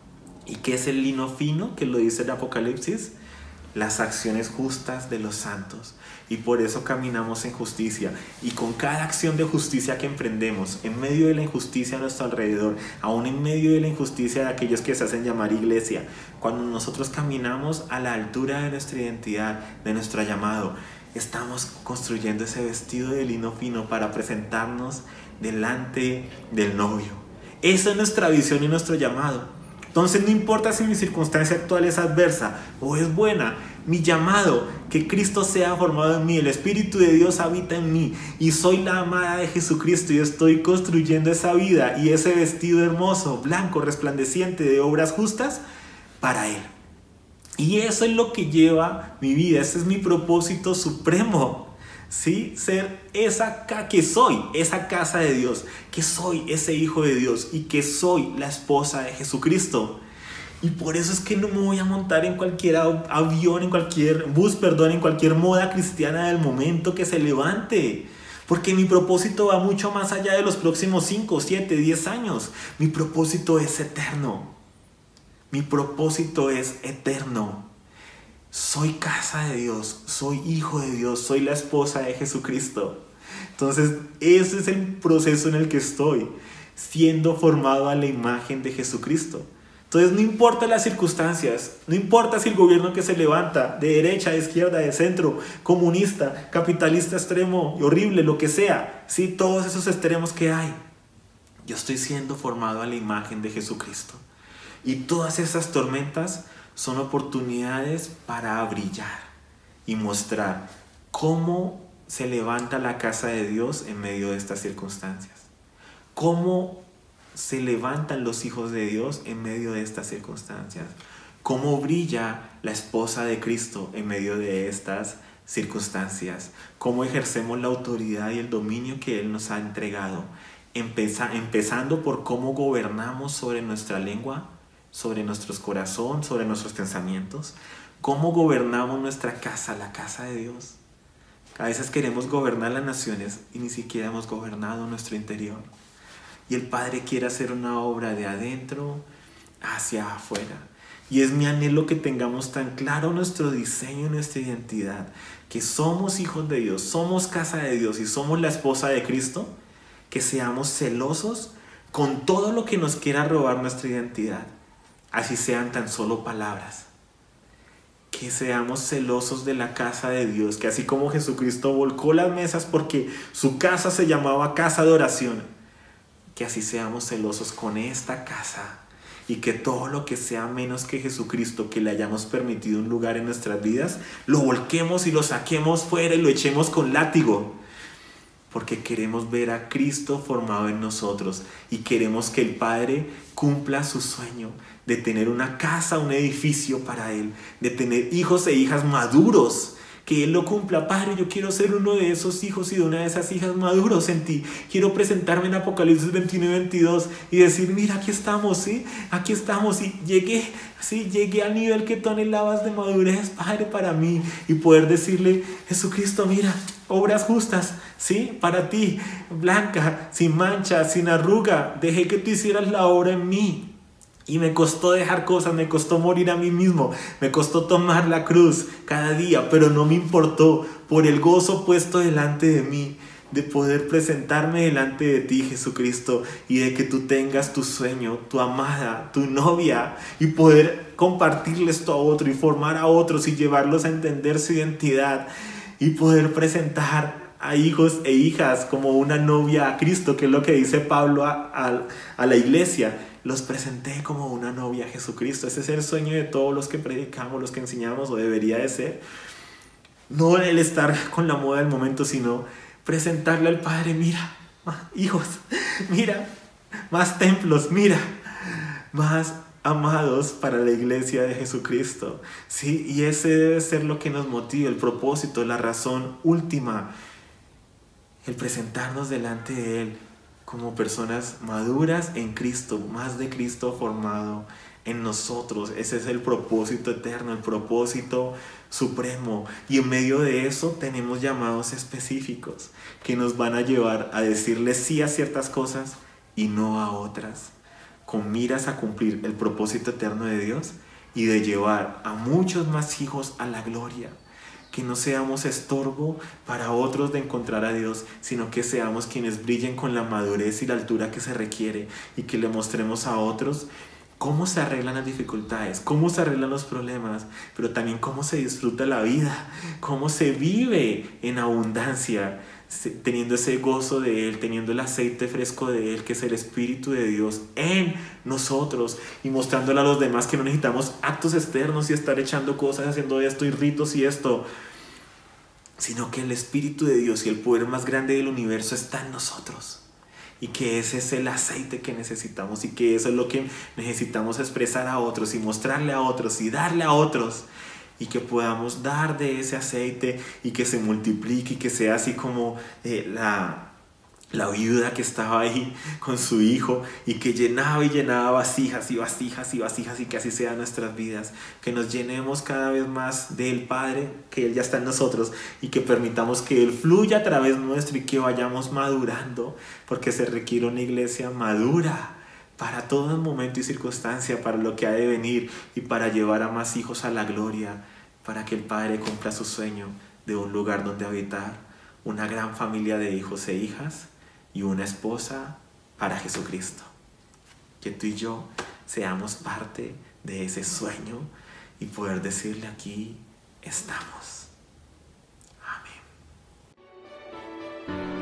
Speaker 1: ¿Y qué es el lino fino? Que lo dice el Apocalipsis. Las acciones justas de los santos, y por eso caminamos en justicia, y con cada acción de justicia que emprendemos en medio de la injusticia a nuestro alrededor, aún en medio de la injusticia de aquellos que se hacen llamar iglesia, cuando nosotros caminamos a la altura de nuestra identidad, de nuestro llamado, estamos construyendo ese vestido de lino fino para presentarnos delante del novio. Esa es nuestra visión y nuestro llamado. Entonces no importa si mi circunstancia actual es adversa o es buena, mi llamado, que Cristo sea formado en mí, el Espíritu de Dios habita en mí y soy la amada de Jesucristo y estoy construyendo esa vida y ese vestido hermoso, blanco, resplandeciente de obras justas para Él. Y eso es lo que lleva mi vida, ese es mi propósito supremo. ¿Sí? Ser que soy esa casa de Dios, que soy ese hijo de Dios y que soy la esposa de Jesucristo. Y por eso es que no me voy a montar en cualquier avión, en cualquier bus, en cualquier moda cristiana del momento que se levante. Porque mi propósito va mucho más allá de los próximos 5, 7, 10 años. Mi propósito es eterno. Mi propósito es eterno. Soy casa de Dios, soy hijo de Dios, soy la esposa de Jesucristo. Entonces, ese es el proceso en el que estoy, siendo formado a la imagen de Jesucristo. Entonces, no importa las circunstancias, no importa si el gobierno que se levanta, de derecha, de izquierda, de centro, comunista, capitalista extremo, horrible, lo que sea, ¿sí? Todos esos extremos que hay, yo estoy siendo formado a la imagen de Jesucristo. Y todas esas tormentas son oportunidades para brillar y mostrar cómo se levanta la casa de Dios en medio de estas circunstancias. Cómo se levantan los hijos de Dios en medio de estas circunstancias. Cómo brilla la esposa de Cristo en medio de estas circunstancias. Cómo ejercemos la autoridad y el dominio que Él nos ha entregado. Empezando por cómo gobernamos sobre nuestra lengua, sobre nuestros corazones, sobre nuestros pensamientos, cómo gobernamos nuestra casa, la casa de Dios. A veces queremos gobernar las naciones y ni siquiera hemos gobernado nuestro interior. Y el Padre quiere hacer una obra de adentro hacia afuera. Y es mi anhelo que tengamos tan claro nuestro diseño y nuestra identidad, que somos hijos de Dios, somos casa de Dios y somos la esposa de Cristo, que seamos celosos con todo lo que nos quiera robar nuestra identidad. Así sean tan solo palabras. Que seamos celosos de la casa de Dios, que así como Jesucristo volcó las mesas porque su casa se llamaba casa de oración, que así seamos celosos con esta casa y que todo lo que sea menos que Jesucristo, que le hayamos permitido un lugar en nuestras vidas, lo volquemos y lo saquemos fuera y lo echemos con látigo. Porque queremos ver a Cristo formado en nosotros y queremos que el Padre cumpla su sueño de tener una casa, un edificio para Él, de tener hijos e hijas maduros, que Él lo cumpla. Padre, yo quiero ser uno de esos hijos y de una de esas hijas maduros en ti. Quiero presentarme en Apocalipsis 21 y 22 y decir, mira, aquí estamos, ¿sí? Aquí estamos y llegué al nivel que tú anhelabas de madurez, Padre, para mí, y poder decirle, Jesucristo, mira, obras justas, ¿sí? Para ti, blanca, sin mancha, sin arruga. Dejé que tú hicieras la obra en mí. Y me costó dejar cosas, me costó morir a mí mismo, me costó tomar la cruz cada día, pero no me importó por el gozo puesto delante de mí, de poder presentarme delante de ti, Jesucristo, y de que tú tengas tu sueño, tu amada, tu novia, y poder compartirle esto a otro y formar a otros y llevarlos a entender su identidad y poder presentar a hijos e hijas como una novia a Cristo, que es lo que dice Pablo a la iglesia, los presenté como una novia a Jesucristo. Ese es el sueño de todos los que predicamos, los que enseñamos, o debería de ser. No el estar con la moda del momento, sino presentarle al Padre: mira, hijos, mira, más templos, mira, más amados para la iglesia de Jesucristo. ¿Sí? Y ese debe ser lo que nos motiva, el propósito, la razón última, el presentarnos delante de Él como personas maduras en Cristo, más de Cristo formado en nosotros. Ese es el propósito eterno, el propósito supremo. Y en medio de eso tenemos llamados específicos que nos van a llevar a decirle sí a ciertas cosas y no a otras, con miras a cumplir el propósito eterno de Dios y de llevar a muchos más hijos a la gloria. Que no seamos estorbo para otros de encontrar a Dios, sino que seamos quienes brillen con la madurez y la altura que se requiere, y que le mostremos a otros cómo se arreglan las dificultades, cómo se arreglan los problemas, pero también cómo se disfruta la vida, cómo se vive en abundancia, teniendo ese gozo de Él, teniendo el aceite fresco de Él, que es el Espíritu de Dios en nosotros, y mostrándole a los demás que no necesitamos actos externos y estar echando cosas, haciendo esto y ritos y esto, sino que el Espíritu de Dios y el poder más grande del universo está en nosotros, y que ese es el aceite que necesitamos, y que eso es lo que necesitamos expresar a otros y mostrarle a otros y darle a otros, y que podamos dar de ese aceite y que se multiplique y que sea así como la viuda que estaba ahí con su hijo y que llenaba y llenaba vasijas y vasijas y vasijas, y que así sean nuestras vidas, que nos llenemos cada vez más del Padre, que Él ya está en nosotros, y que permitamos que Él fluya a través nuestro y que vayamos madurando, porque se requiere una iglesia madura para todo momento y circunstancia, para lo que ha de venir y para llevar a más hijos a la gloria, para que el Padre cumpla su sueño de un lugar donde habitar, una gran familia de hijos e hijas y una esposa para Jesucristo. Que tú y yo seamos parte de ese sueño y poder decirle: aquí estamos. Amén.